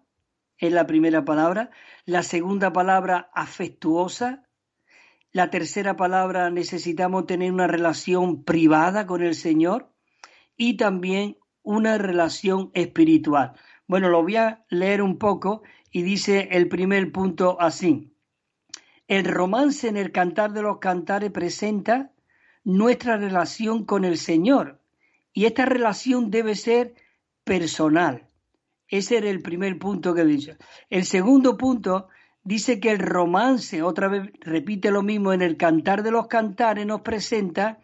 es la primera palabra. La segunda palabra, afectuosa. La tercera palabra, necesitamos tener una relación privada con el Señor. Y también una relación espiritual. Bueno, lo voy a leer un poco y dice el primer punto así. El romance en el Cantar de los Cantares presenta nuestra relación con el Señor. Y esta relación debe ser personal. Ese era el primer punto que dice. El segundo punto dice que el romance, otra vez repite lo mismo, en el Cantar de los Cantares nos presenta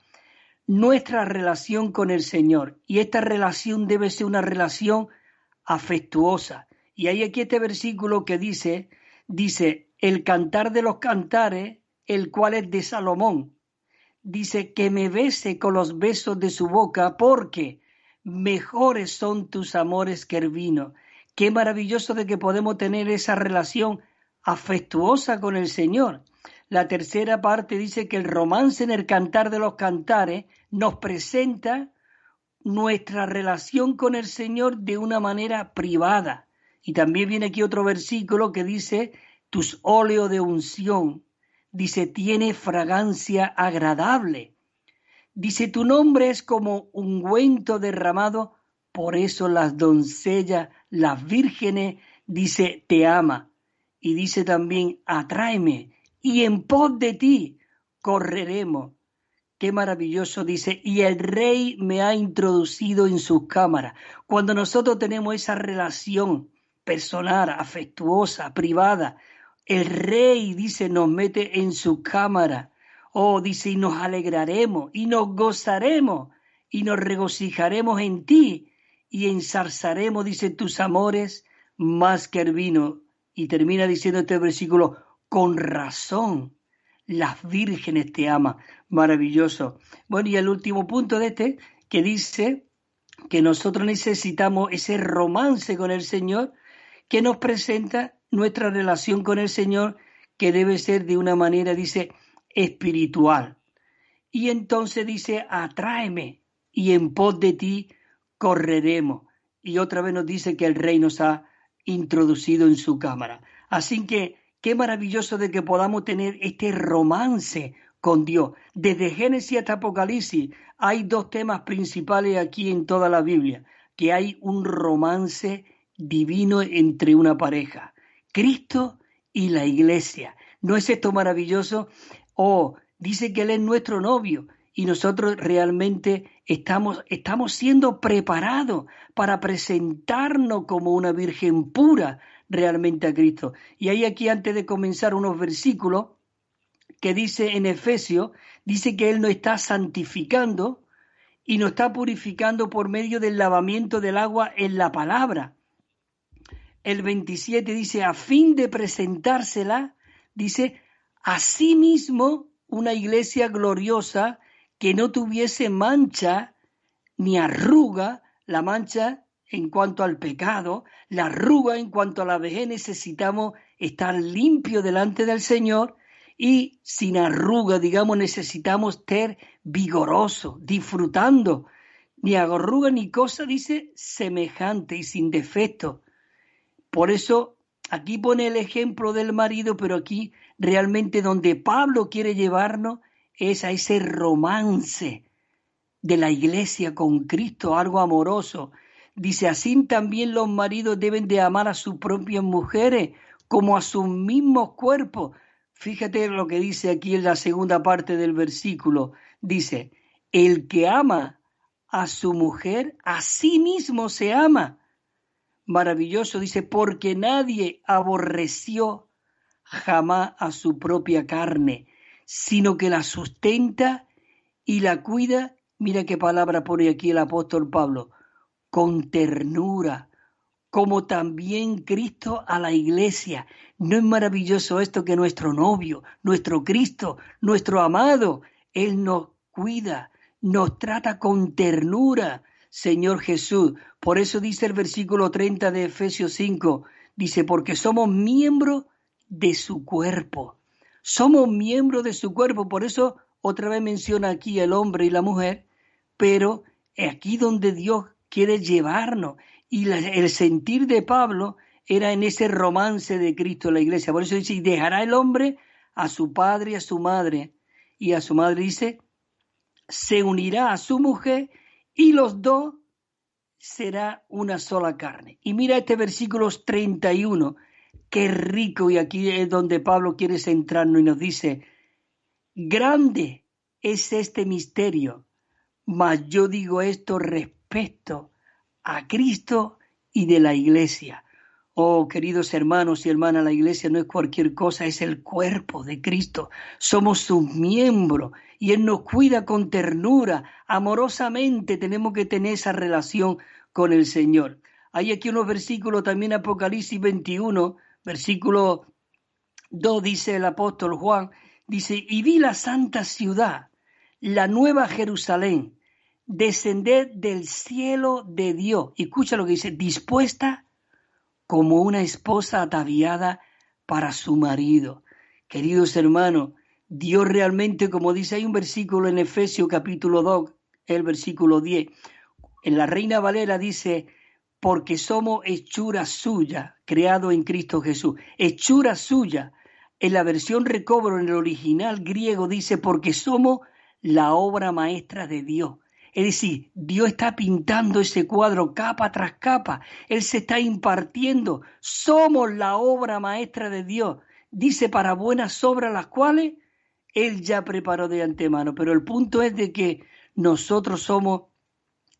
nuestra relación con el Señor. Y esta relación debe ser una relación afectuosa. Y hay aquí este versículo que dice, el Cantar de los Cantares, el cual es de Salomón. Dice que me bese con los besos de su boca porque mejores son tus amores que el vino. Qué maravilloso de que podemos tener esa relación afectuosa con el Señor. La tercera parte dice que el romance en el Cantar de los Cantares nos presenta nuestra relación con el Señor de una manera privada. Y también viene aquí otro versículo que dice tus óleos de unción. Dice, tiene fragancia agradable. Dice, tu nombre es como ungüento derramado, por eso las doncellas, las vírgenes, dice, te ama. Y dice también, atráeme, y en pos de ti correremos. Qué maravilloso, dice, y el rey me ha introducido en sus cámaras. Cuando nosotros tenemos esa relación personal, afectuosa, privada, el rey, dice, nos mete en su cámara. Oh, dice, y nos alegraremos, y nos gozaremos, y nos regocijaremos en ti, y ensalzaremos, dice, tus amores más que el vino. Y termina diciendo este versículo, con razón, las vírgenes te aman. Maravilloso. Bueno, y el último punto de este, que dice que nosotros necesitamos ese romance con el Señor, que nos presenta nuestra relación con el Señor, que debe ser de una manera, dice, espiritual. Y entonces dice, atráeme, y en pos de ti correremos. Y otra vez nos dice que el Rey nos ha introducido en su cámara. Así que, qué maravilloso de que podamos tener este romance con Dios. Desde Génesis hasta Apocalipsis hay dos temas principales aquí en toda la Biblia, que hay un romance divino entre una pareja. Cristo y la iglesia. ¿No es esto maravilloso? Dice que Él es nuestro novio y nosotros realmente estamos siendo preparados para presentarnos como una virgen pura realmente a Cristo. Y hay aquí, antes de comenzar, unos versículos que dice en Efesios, dice que Él nos está santificando y nos está purificando por medio del lavamiento del agua en la palabra. El 27 dice, a fin de presentársela, dice, a sí mismo una iglesia gloriosa que no tuviese mancha ni arruga, la mancha en cuanto al pecado, la arruga en cuanto a la vejez. Necesitamos estar limpios delante del Señor y sin arruga, digamos, necesitamos ser vigorosos, disfrutando, ni arruga ni cosa, dice, semejante y sin defecto. Por eso aquí pone el ejemplo del marido, pero aquí realmente donde Pablo quiere llevarnos es a ese romance de la iglesia con Cristo, algo amoroso. Dice, así también los maridos deben de amar a sus propias mujeres como a sus mismos cuerpos. Fíjate lo que dice aquí en la segunda parte del versículo. Dice, el que ama a su mujer, a sí mismo se ama. Maravilloso, dice, porque nadie aborreció jamás a su propia carne, sino que la sustenta y la cuida. Mira qué palabra pone aquí el apóstol Pablo, con ternura, como también Cristo a la iglesia. ¿No es maravilloso esto que nuestro novio, nuestro Cristo, nuestro amado, Él nos cuida, nos trata con ternura, Señor Jesús? Por eso dice el versículo 30 de Efesios 5, dice, porque somos miembros de su cuerpo. Somos miembros de su cuerpo, por eso otra vez menciona aquí el hombre y la mujer, pero aquí donde Dios quiere llevarnos. Y el sentir de Pablo era en ese romance de Cristo en la iglesia. Por eso dice, y dejará el hombre a su padre y a su madre. Y a su madre dice, se unirá a su mujer y los dos será una sola carne. Y mira este versículo 31, qué rico, y aquí es donde Pablo quiere centrarnos y nos dice, grande es este misterio, mas yo digo esto respecto a Cristo y de la iglesia. Oh, queridos hermanos y hermanas, la iglesia no es cualquier cosa, es el cuerpo de Cristo. Somos sus miembros y Él nos cuida con ternura, amorosamente. Tenemos que tener esa relación con el Señor. Hay aquí unos versículos también, Apocalipsis 21, versículo 2, dice el apóstol Juan, dice, y vi la santa ciudad, la nueva Jerusalén, descender del cielo de Dios. Y escucha lo que dice, dispuesta como una esposa ataviada para su marido. Queridos hermanos, Dios realmente, como dice, hay un versículo en Efesios capítulo 2, el versículo 10. En la Reina Valera dice, porque somos hechura suya, creado en Cristo Jesús. Hechura suya. En la versión Recobro, en el original griego, dice, porque somos la obra maestra de Dios. Es decir, Dios está pintando ese cuadro capa tras capa. Él se está impartiendo. Somos la obra maestra de Dios. Dice, para buenas obras las cuales Él ya preparó de antemano. Pero el punto es de que nosotros somos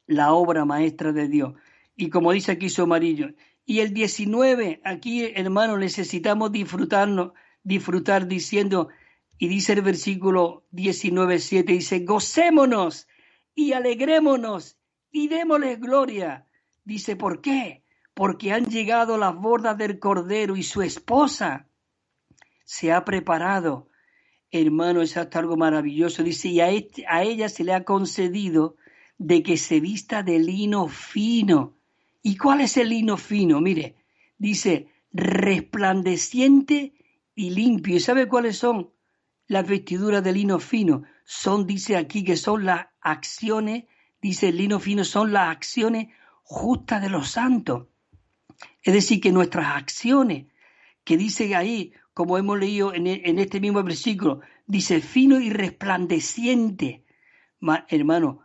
la obra maestra de Dios. Y como dice aquí su amarillo. Y el 19, aquí, hermano, necesitamos disfrutar diciendo, y dice el versículo 19:7, dice, gocémonos y alegrémonos y démosle gloria. Dice, ¿por qué? Porque han llegado las bodas del Cordero y su esposa se ha preparado. Hermano, es hasta algo maravilloso. Dice, y a ella se le ha concedido de que se vista de lino fino. ¿Y cuál es el lino fino? Mire, dice, resplandeciente y limpio. ¿Y sabe cuáles son las vestiduras de lino fino? Son, dice aquí, que son las acciones, dice el lino fino, son las acciones justas de los santos. Es decir, que nuestras acciones, que dice ahí, como hemos leído en este mismo versículo, dice fino y resplandeciente. Hermano,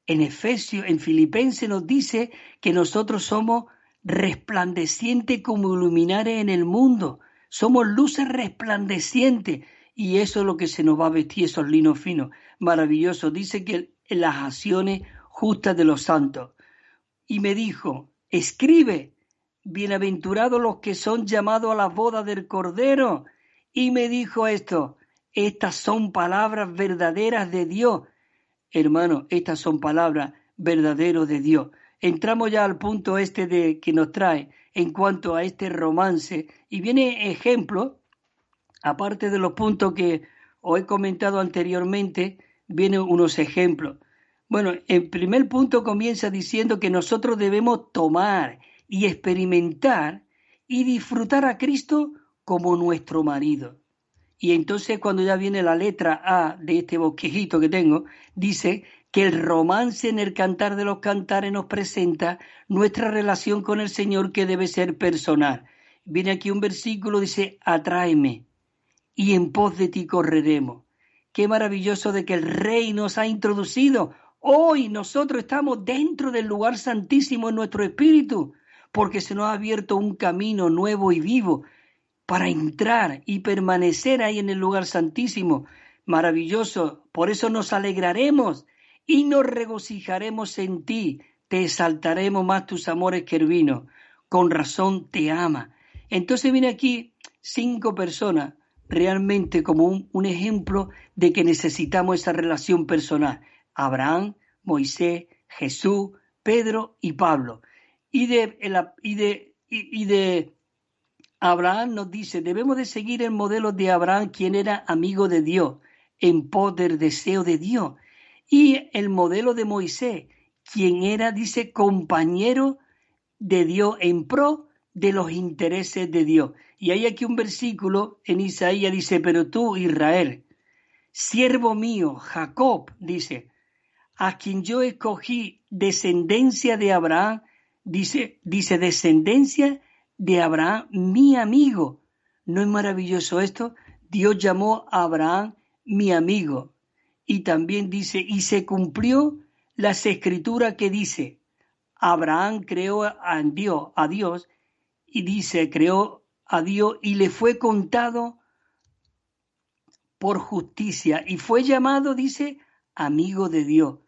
en Efesios, en Filipenses nos dice que nosotros somos resplandecientes como luminares en el mundo. Somos luces resplandecientes. Y eso es lo que se nos va a vestir, esos linos finos. Maravilloso. Dice que en las acciones justas de los santos. Y me dijo, escribe, bienaventurados los que son llamados a las bodas del Cordero. Y me dijo esto, estas son palabras verdaderas de Dios. Hermano, estas son palabras verdaderas de Dios. Entramos ya al punto de que nos trae en cuanto a este romance. Y viene ejemplo, aparte de los puntos que os he comentado anteriormente, vienen unos ejemplos. Bueno, el primer punto comienza diciendo que nosotros debemos tomar y experimentar y disfrutar a Cristo como nuestro marido. Y entonces cuando ya viene la letra A de este bosquejito que tengo, dice que el romance en el Cantar de los Cantares nos presenta nuestra relación con el Señor, que debe ser personal. Viene aquí un versículo, dice, atráeme y en pos de ti correremos. Qué maravilloso de que el Rey nos ha introducido. Hoy nosotros estamos dentro del lugar santísimo en nuestro espíritu, porque se nos ha abierto un camino nuevo y vivo para entrar y permanecer ahí en el lugar santísimo. Maravilloso, por eso nos alegraremos y nos regocijaremos en ti, te exaltaremos más tus amores que el vino, con razón te ama. Entonces viene aquí 5 personas, realmente como un ejemplo de que necesitamos esa relación personal. Abraham, Moisés, Jesús, Pedro y Pablo. Y de Abraham nos dice, debemos de seguir el modelo de Abraham, quien era amigo de Dios, en pos del deseo de Dios. Y el modelo de Moisés, quien era, dice, compañero de Dios en pro de los intereses de Dios. Y hay aquí un versículo en Isaías, dice, pero tú, Israel, siervo mío, Jacob, dice, a quien yo escogí descendencia de Abraham, dice descendencia de Abraham, mi amigo. ¿No es maravilloso esto? Dios llamó a Abraham mi amigo. Y también dice, y se cumplió las escrituras que dice, Abraham creó a Dios, y dice, creó a Dios y le fue contado por justicia y fue llamado, dice, amigo de Dios.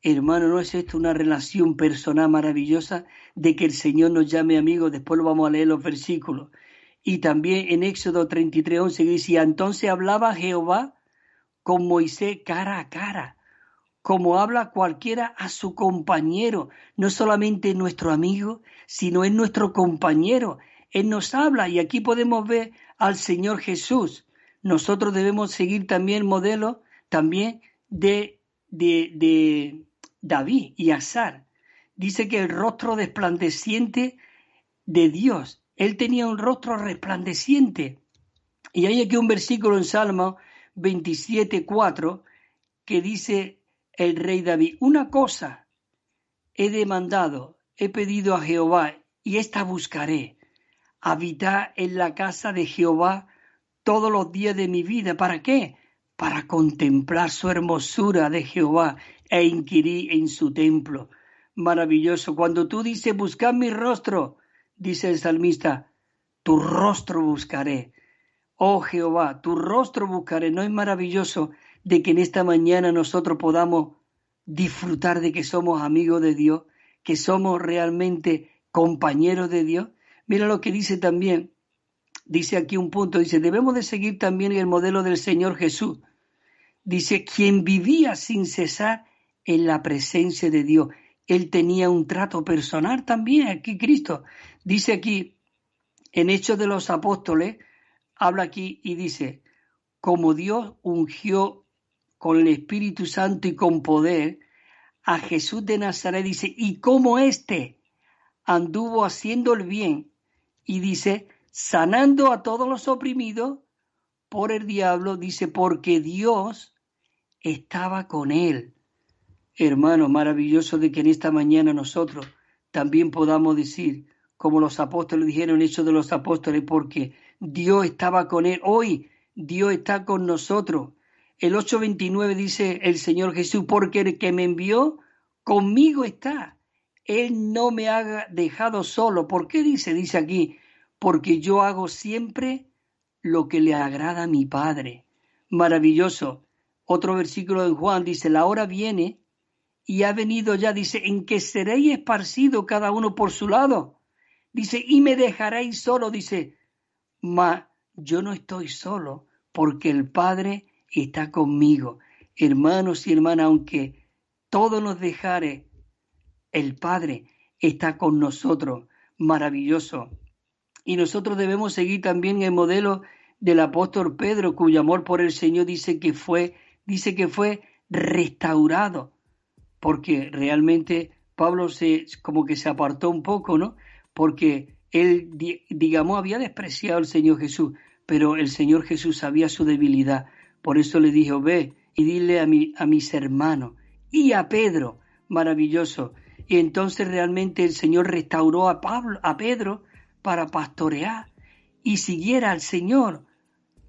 Hermano, ¿no es esto una relación personal maravillosa de que el Señor nos llame amigo? Después lo vamos a leer los versículos. Y también en Éxodo 33:11 dice, y entonces hablaba Jehová con Moisés cara a cara, como habla cualquiera a su compañero. No solamente nuestro amigo, sino es nuestro compañero. Él nos habla y aquí podemos ver al Señor Jesús. Nosotros debemos seguir también el modelo también de David y Asar. Dice que el rostro resplandeciente de Dios. Él tenía un rostro resplandeciente. Y hay aquí un versículo en Salmo 27:4 que dice el rey David, una cosa he demandado, he pedido a Jehová y esta buscaré, habitar en la casa de Jehová todos los días de mi vida. ¿Para qué? Para contemplar su hermosura de Jehová e inquirir en su templo. Maravilloso. Cuando tú dices buscar mi rostro, dice el salmista, tu rostro buscaré. Oh Jehová, tu rostro buscaré. ¿No es maravilloso de que en esta mañana nosotros podamos disfrutar de que somos amigos de Dios, que somos realmente compañeros de Dios? Mira lo que dice también, dice aquí un punto, dice, debemos de seguir también el modelo del Señor Jesús. Dice, quien vivía sin cesar en la presencia de Dios. Él tenía un trato personal también, aquí Cristo. Dice aquí, en Hechos de los Apóstoles, habla aquí y dice, como Dios ungió con el Espíritu Santo y con poder a Jesús de Nazaret, dice, y como éste anduvo haciendo el bien, y dice, sanando a todos los oprimidos por el diablo, dice, porque Dios estaba con él. Hermano, maravilloso de que en esta mañana nosotros también podamos decir, como los apóstoles dijeron, Hechos de los Apóstoles, porque Dios estaba con él. Hoy Dios está con nosotros. El 8:29 dice el Señor Jesús, porque el que me envió conmigo está. Él no me ha dejado solo. ¿Por qué dice? Dice aquí, porque yo hago siempre lo que le agrada a mi Padre. Maravilloso. Otro versículo de Juan dice, la hora viene y ha venido ya, dice, en que seréis esparcidos cada uno por su lado. Dice, y me dejaréis solo, dice, mas yo no estoy solo, porque el Padre está conmigo. Hermanos y hermanas, aunque todo nos dejare, el Padre está con nosotros. Maravilloso. Y nosotros debemos seguir también el modelo del apóstol Pedro, cuyo amor por el Señor dice que fue restaurado, porque realmente Pablo como que se apartó un poco, ¿no? Porque él, digamos, había despreciado al Señor Jesús, pero el Señor Jesús sabía su debilidad. Por eso le dijo, ve y dile a mis hermanos y a Pedro, maravilloso. Y entonces realmente el Señor restauró a Pedro para pastorear y siguiera al Señor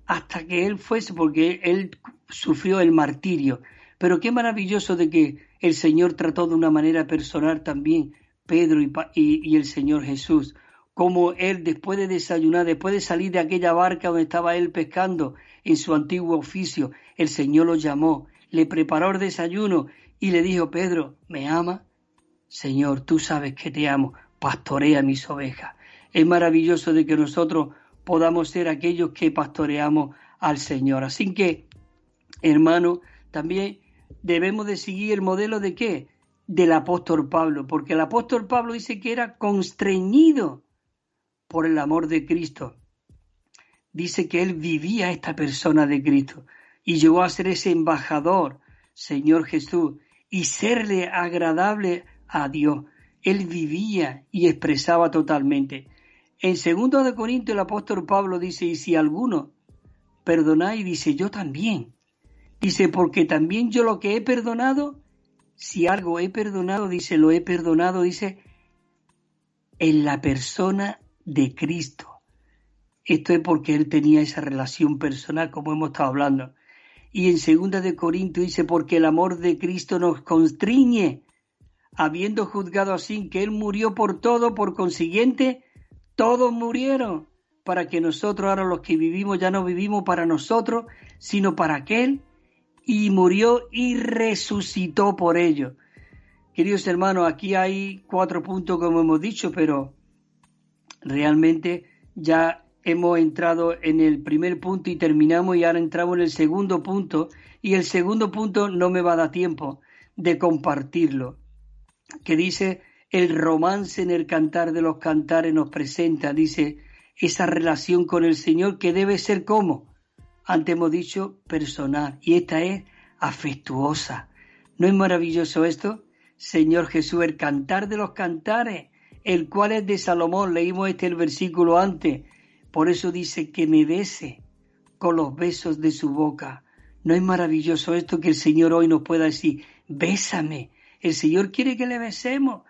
hasta que él fuese, porque él sufrió el martirio. Pero qué maravilloso de que el Señor trató de una manera personal también Pedro y el Señor Jesús. Como él, después de desayunar, después de salir de aquella barca donde estaba él pescando en su antiguo oficio, el Señor lo llamó, le preparó el desayuno y le dijo, Pedro, ¿me amas? Señor, tú sabes que te amo, pastorea mis ovejas. Es maravilloso de que nosotros podamos ser aquellos que pastoreamos al Señor. Así que, hermano, también debemos de seguir el modelo de ¿qué? Del apóstol Pablo, porque el apóstol Pablo dice que era constreñido por el amor de Cristo. Dice que él vivía esta persona de Cristo y llegó a ser ese embajador, Señor Jesús, y serle agradable a Dios. Él vivía y expresaba totalmente. En 2 de Corintios el apóstol Pablo dice, y si alguno perdonáis, dice, yo también. Dice, porque también yo lo que he perdonado, si algo he perdonado, dice, lo he perdonado, dice, en la persona de Cristo. Esto es porque él tenía esa relación personal, como hemos estado hablando. Y en 2 de Corintios dice, porque el amor de Cristo nos constriñe, habiendo juzgado así que él murió por todo, por consiguiente, todos murieron, para que nosotros ahora los que vivimos ya no vivimos para nosotros, sino para aquel, y murió y resucitó por ello. Queridos hermanos, aquí hay 4 puntos como hemos dicho, pero realmente ya hemos entrado en el primer punto y terminamos y ahora entramos en el segundo punto, y el segundo punto no me va a dar tiempo de compartirlo, que dice, el romance en el Cantar de los Cantares nos presenta, dice, esa relación con el Señor que debe ser como, antes hemos dicho, personal, y esta es afectuosa. ¿No es maravilloso esto? Señor Jesús, el Cantar de los Cantares, el cual es de Salomón, leímos el versículo antes, por eso dice que me bese con los besos de su boca. ¿No es maravilloso esto que el Señor hoy nos pueda decir, bésame? El Señor quiere que le besemos.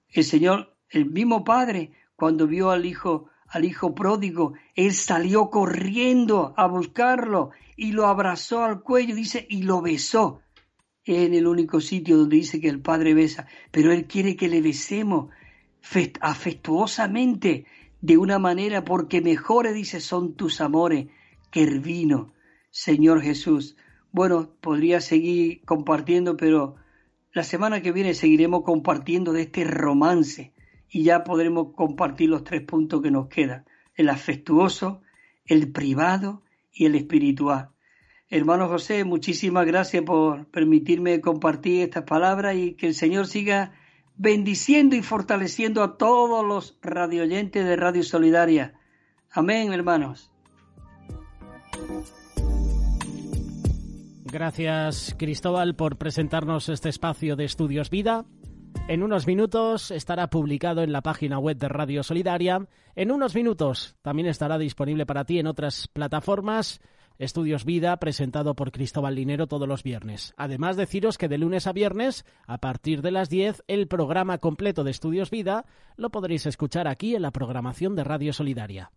El Señor, el mismo Padre, cuando vio al hijo pródigo, él salió corriendo a buscarlo y lo abrazó al cuello, dice, y lo besó. Es en el único sitio donde dice que el Padre besa, pero él quiere que le besemos afectuosamente, de una manera, porque mejores, dice, son tus amores que el vino, Señor Jesús. Bueno, podría seguir compartiendo, pero la semana que viene seguiremos compartiendo de este romance y ya podremos compartir los 3 puntos que nos quedan, el afectuoso, el privado y el espiritual. Hermano José, muchísimas gracias por permitirme compartir estas palabras y que el Señor siga bendiciendo y fortaleciendo a todos los radioyentes de Radio Solidaria. Amén, hermanos. Gracias, Cristóbal, por presentarnos este espacio de Estudios Vida. En unos minutos estará publicado en la página web de Radio Solidaria. En unos minutos también estará disponible para ti en otras plataformas. Estudios Vida, presentado por Cristóbal Linero todos los viernes. Además, deciros que de lunes a viernes, a partir de las 10, el programa completo de Estudios Vida lo podréis escuchar aquí en la programación de Radio Solidaria.